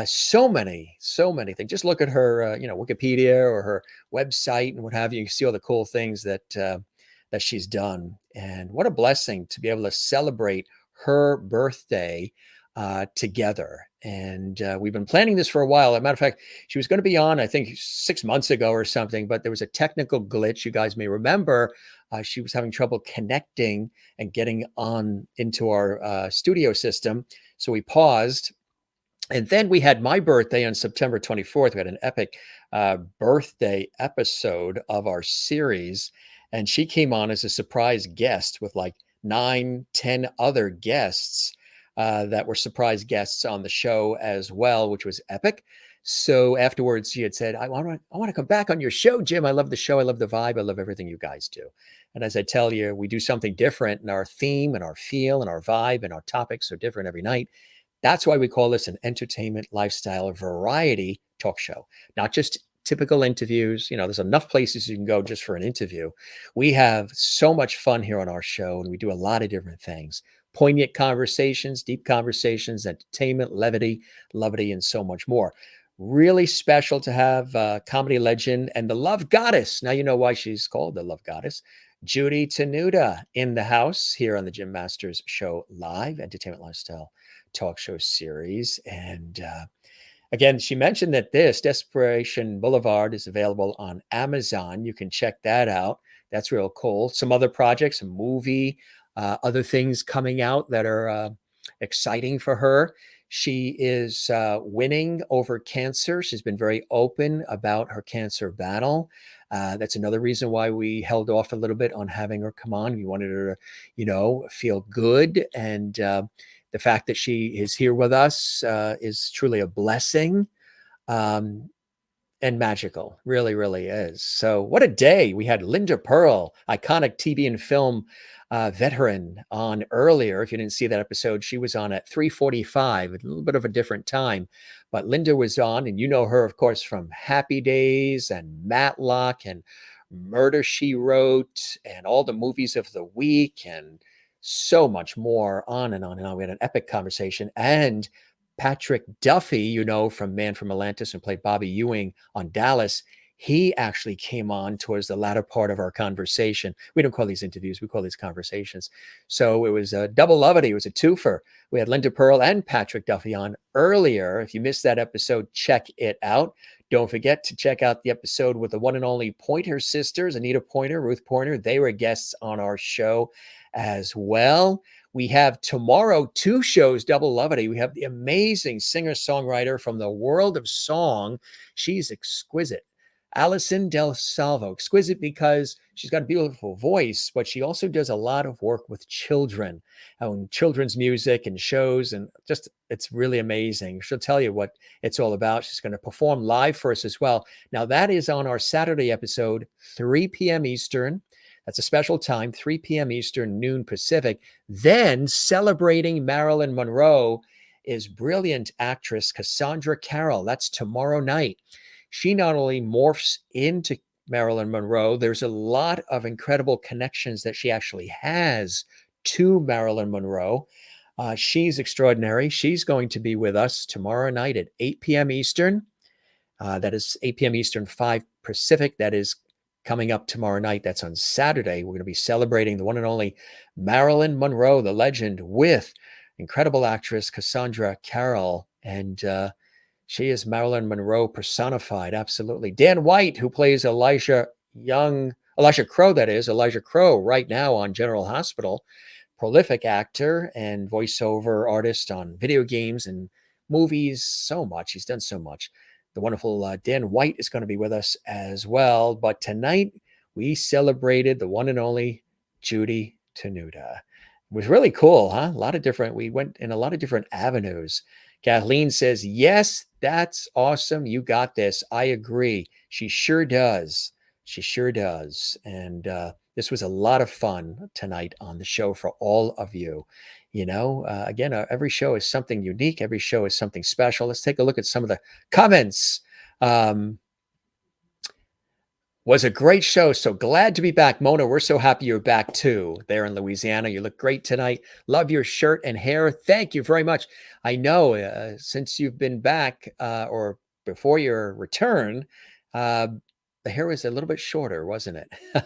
S1: So many things. Just look at her, Wikipedia or her website and what have you. You see all the cool things that she's done, and what a blessing to be able to celebrate her birthday together. And we've been planning this for a while. As a matter of fact, she was going to be on, I think, 6 months ago or something, but there was a technical glitch. You guys may remember she was having trouble connecting and getting on into our studio system. So we paused. And then we had my birthday on September 24th. We had an epic birthday episode of our series. And she came on as a surprise guest with like 9, 10 other guests that were surprise guests on the show as well, which was epic. So afterwards, she had said, I want to come back on your show, Jim. I love the show. I love the vibe. I love everything you guys do. And as I tell you, we do something different, and our theme and our feel and our vibe and our topics are different every night. That's why we call this an entertainment, lifestyle, variety talk show, not just typical interviews. There's enough places you can go just for an interview. We have so much fun here on our show, and we do a lot of different things. Poignant conversations, deep conversations, entertainment, levity, and so much more. Really special to have comedy legend and the love goddess. Now you know why she's called the love goddess. Judy Tenuta in the house here on the Jim Masters Show Live, entertainment, lifestyle, talk show series. And again, she mentioned that this Desperation Boulevard is available on Amazon. You can check that out. That's real cool. Some other projects, a movie, other things coming out that are exciting for her. She is winning over cancer. She's been very open about her cancer battle. That's another reason why we held off a little bit on having her come on. We wanted her to, feel good. And the fact that she is here with us is truly a blessing and magical. Really, really is. So what a day. We had Linda Pearl, iconic TV and film veteran, on earlier. If you didn't see that episode, she was on at 3:45, a little bit of a different time. But Linda was on, and you know her, of course, from Happy Days and Matlock and Murder, She Wrote, and all the movies of the week, and so much more, on and on and on. We had an epic conversation. And Patrick Duffy, from Man from Atlantis, and played Bobby Ewing on Dallas, he actually came on towards the latter part of our conversation. We don't call these interviews, we call these conversations. So it was a double lovity. It was a twofer. We had Linda Pearl and Patrick Duffy on earlier. If you missed that episode, check it out. Don't forget to check out the episode with the one and only Pointer sisters, Anita Pointer, Ruth Pointer. They were guests on our show as well. We have tomorrow 2 shows, double lovity. We have the amazing singer-songwriter from the world of song. She's exquisite. Allison Del Salvo, exquisite because she's got a beautiful voice, but she also does a lot of work with children, and children's music and shows, and just, it's really amazing. She'll tell you what it's all about. She's going to perform live for us as well. Now, that is on our Saturday episode, 3 p.m. Eastern. That's a special time, 3 p.m. Eastern, noon Pacific. Then, celebrating Marilyn Monroe, is brilliant actress Cassandra Carroll. That's tomorrow night. She not only morphs into Marilyn Monroe, there's a lot of incredible connections that she actually has to Marilyn Monroe. She's extraordinary. She's going to be with us tomorrow night at 8 p.m. Eastern. That is 8 p.m. Eastern, 5 Pacific. That is coming up tomorrow night. That's on Saturday. We're going to be celebrating the one and only Marilyn Monroe, the legend, with incredible actress Cassandra Carroll. And she is Marilyn Monroe personified. Absolutely. Dan White, who plays Elijah Crow right now on General Hospital. Prolific actor and voiceover artist on video games and movies. So much. He's done so much. The wonderful Dan White is going to be with us as well. But tonight, we celebrated the one and only Judy Tenuta. It was really cool, huh? We went in a lot of different avenues. Kathleen says, yes, that's awesome. You got this. I agree. She sure does. She sure does. And this was a lot of fun tonight on the show for all of you. Again, every show is something unique. Every show is something special. Let's take a look at some of the comments. Was a great show. So glad to be back. Mona, we're so happy you're back too there in Louisiana. You look great tonight. Love your shirt and hair. Thank you very much. I know since you've been back or before your return, uh, the hair was a little bit shorter, wasn't it?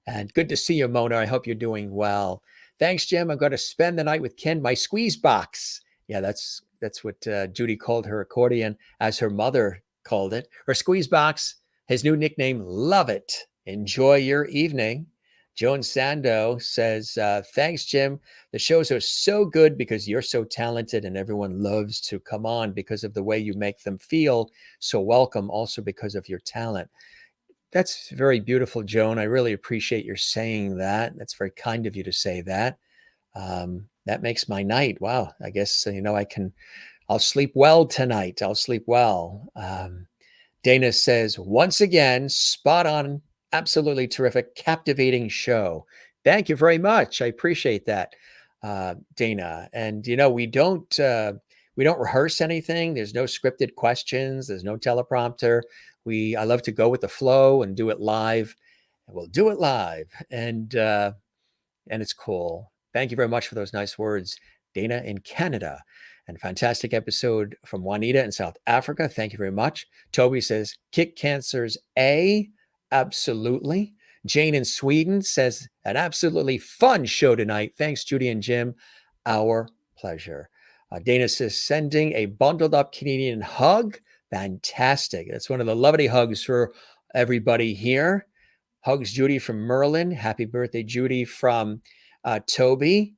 S1: And good to see you, Mona. I hope you're doing well. Thanks, Jim. I'm going to spend the night with Ken, my squeeze box. Yeah, that's what Judy called her accordion, as her mother called it. Her squeeze box, his new nickname, Love It. Enjoy your evening. Joan Sando says, thanks, Jim. The shows are so good because you're so talented and everyone loves to come on because of the way you make them feel so welcome, also because of your talent. That's very beautiful, Joan. I really appreciate your saying that. That's very kind of you to say that. That makes my night. Wow. I guess, I'll sleep well tonight. I'll sleep well. Dana says, once again, spot on, absolutely terrific, captivating show. Thank you very much. I appreciate that, Dana. And, we don't rehearse anything. There's no scripted questions. There's no teleprompter. I love to go with the flow and do it live. And we'll do it live. And it's cool. Thank you very much for those nice words, Dana in Canada. And fantastic episode from Juanita in South Africa. Thank you very much. Toby says, kick cancers A. Absolutely. Jane in Sweden says, an absolutely fun show tonight. Thanks, Judy and Jim. Our pleasure. Dana says, sending a bundled up Canadian hug. Fantastic. That's one of the lovely hugs for everybody here. Hugs, Judy from Merlin. Happy birthday, Judy from Toby.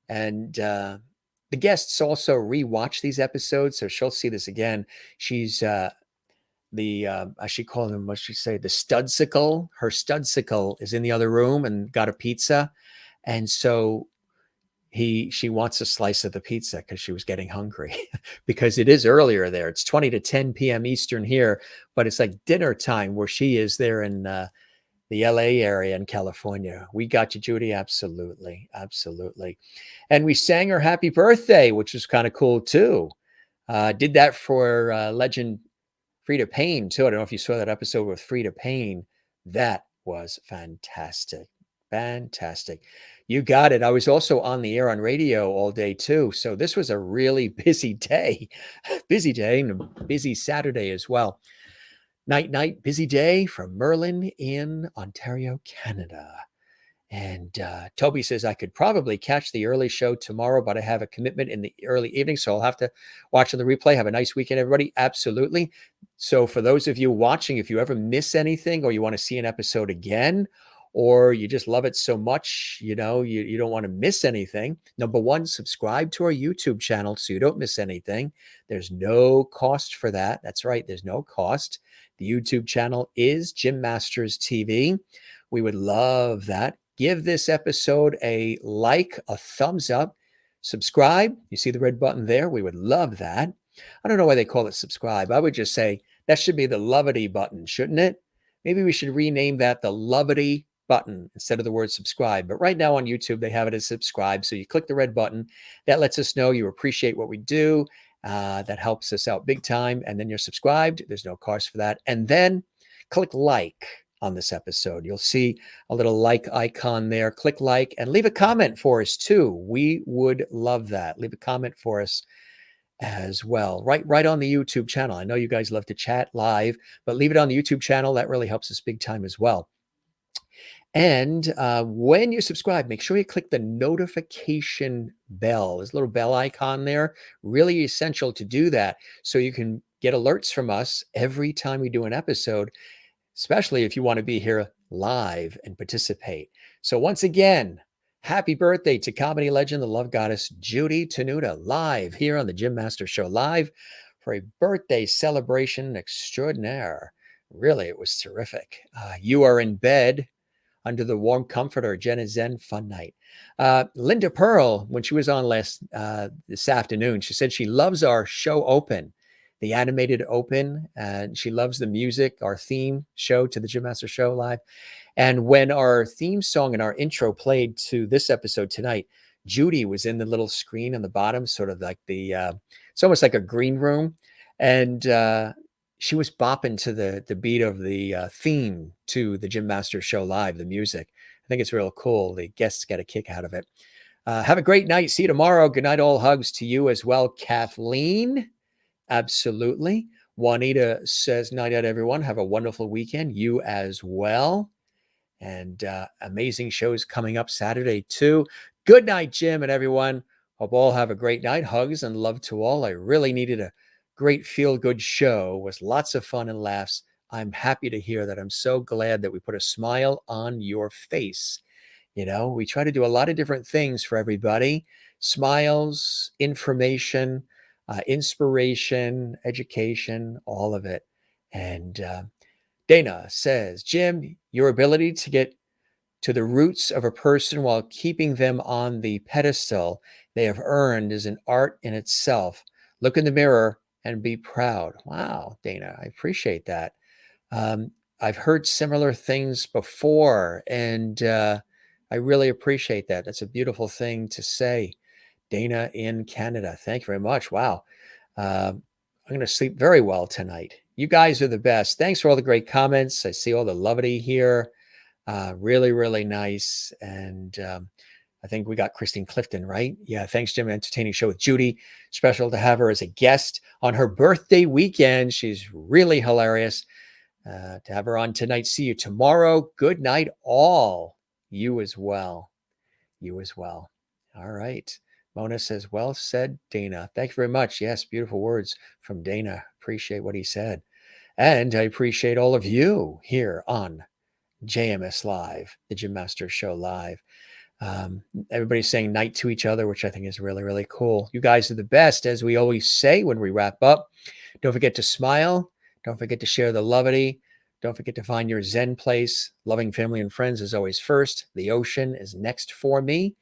S1: And the guests also rewatch these episodes, so she'll see this again. She's she called him, what she say, the studsicle. Her studsicle is in the other room and got a pizza. And so she wants a slice of the pizza because she was getting hungry because it is earlier there. It's 20 to 10 p.m. Eastern here, but it's like dinner time where she is there in the LA area in California. We got you, Judy. Absolutely. Absolutely. And we sang her happy birthday, which was kind of cool too. Did that for legend Frida Payne too. I don't know if you saw that episode with Frida Payne. That was fantastic. Fantastic. You got it. I was also on the air on radio all day too. So this was a really busy day, and a busy Saturday as well. Night, busy day from Merlin in Ontario, Canada. And Toby says, I could probably catch the early show tomorrow, but I have a commitment in the early evening, so I'll have to watch on the replay. Have a nice weekend, everybody. Absolutely. So for those of you watching, if you ever miss anything or you want to see an episode again, or you just love it so much, you don't want to miss anything. Number one, subscribe to our YouTube channel so you don't miss anything. There's no cost for that. That's right. There's no cost. The YouTube channel is Jim Masters TV. We would love that. Give this episode a like, a thumbs up, subscribe. You see the red button there? We would love that. I don't know why they call it subscribe. I would just say that should be the lovity button, shouldn't it? Maybe we should rename that the lovity button instead of the word subscribe. But right now on YouTube, they have it as subscribe. So you click the red button. That lets us know you appreciate what we do. That helps us out big time. And then you're subscribed. There's no cost for that. And then click like on this episode. You'll see a little like icon there. Click like and leave a comment for us too. We would love that. Leave a comment for us as well. Right on the YouTube channel. I know you guys love to chat live, but leave it on the YouTube channel. That really helps us big time as well. And when you subscribe, make sure you click the notification bell. There's a little bell icon there. Really essential to do that so you can get alerts from us every time we do an episode, especially if you want to be here live and participate. So once again, happy birthday to comedy legend, the love goddess, Judy Tenuta, live here on the Jim Master Show, live for a birthday celebration extraordinaire. Really, it was terrific. You are in bed under the warm comforter, Jen and Zen, fun night. Linda Pearl, when she was on this afternoon, she said she loves our show open, the animated open, and she loves the music, our theme show to the Jim Master Show live. And when our theme song and our intro played to this episode tonight, Judy was in the little screen on the bottom, sort of like it's almost like a green room. And she was bopping to the beat of the theme to the Jim Masters Show Live, the music. I think it's real cool. The guests get a kick out of it. Have a great night. See you tomorrow. Good night. All hugs to you as well, Kathleen. Absolutely. Juanita says, night out, everyone. Have a wonderful weekend. You as well. And amazing shows coming up Saturday, too. Good night, Jim and everyone. Hope all have a great night. Hugs and love to all. I really needed a great feel-good show. It was lots of fun and laughs. I'm happy to hear that. I'm so glad that we put a smile on your face. You know, we try to do a lot of different things for everybody. Smiles, information, inspiration, education, all of it. And Dana says, Jim, your ability to get to the roots of a person while keeping them on the pedestal they have earned is an art in itself. Look in the mirror and be proud. Wow, Dana, I appreciate that. I've heard similar things before, and I really appreciate that. That's a beautiful thing to say. Dana in Canada, thank you very much. Wow. I'm going to sleep very well tonight. You guys are the best. Thanks for all the great comments. I see all the levity here. Really, really nice. And I think we got Christine Clifton, right? Yeah, thanks, Jim. Entertaining show with Judy. Special to have her as a guest on her birthday weekend. She's really hilarious. To have her on tonight. See you tomorrow. Good night, all. You as well. You as well. All right. Mona says, well said, Dana. Thank you very much. Yes, beautiful words from Dana. Appreciate what he said. And I appreciate all of you here on JMS Live, the Jim Masters Show Live. Everybody's saying night to each other, which I think is really, really cool. You guys are the best, as we always say when we wrap up. Don't forget to smile. Don't forget to share the levity. Don't forget to find your Zen place. Loving family and friends is always first. The ocean is next for me.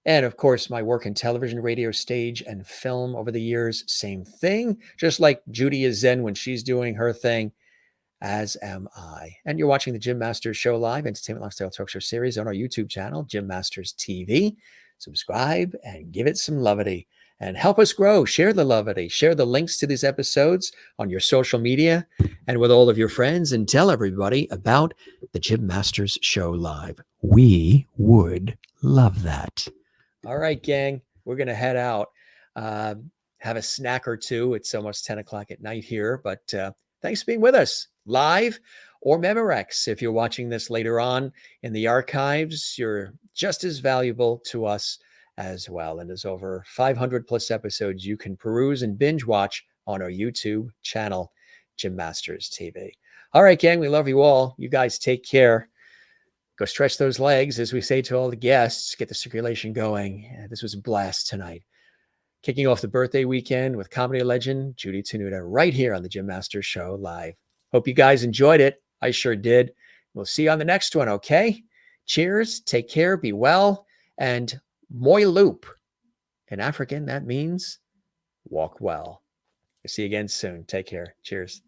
S1: And of course, my work in television, radio, stage, and film over the years, same thing. Just like Judy is Zen when she's doing her thing, as am I. And you're watching the Jim Masters Show Live, Entertainment Lifestyle Talk Show series on our YouTube channel, Jim Masters TV. Subscribe and give it some levity. And help us grow. Share the levity. Share the links to these episodes on your social media and with all of your friends, and tell everybody about the Jim Masters Show Live. We would love that. All right, gang, we're going to head out. Have a snack or two. It's almost 10 o'clock at night here, but thanks for being with us live or Memorex. If you're watching this later on in the archives, you're just as valuable to us as well. And there's over 500 plus episodes you can peruse and binge watch on our YouTube channel, Jim Masters TV. All right, gang, we love you all. You guys take care. Go stretch those legs, as we say to all the guests. Get the circulation going. This was a blast tonight. Kicking off the birthday weekend with comedy legend Judy Tenuta right here on the Jim Masters Show Live. Hope you guys enjoyed it. I sure did. We'll see you on the next one, okay? Cheers. Take care. Be well. And moi loop. In African, that means walk well. See you again soon. Take care. Cheers.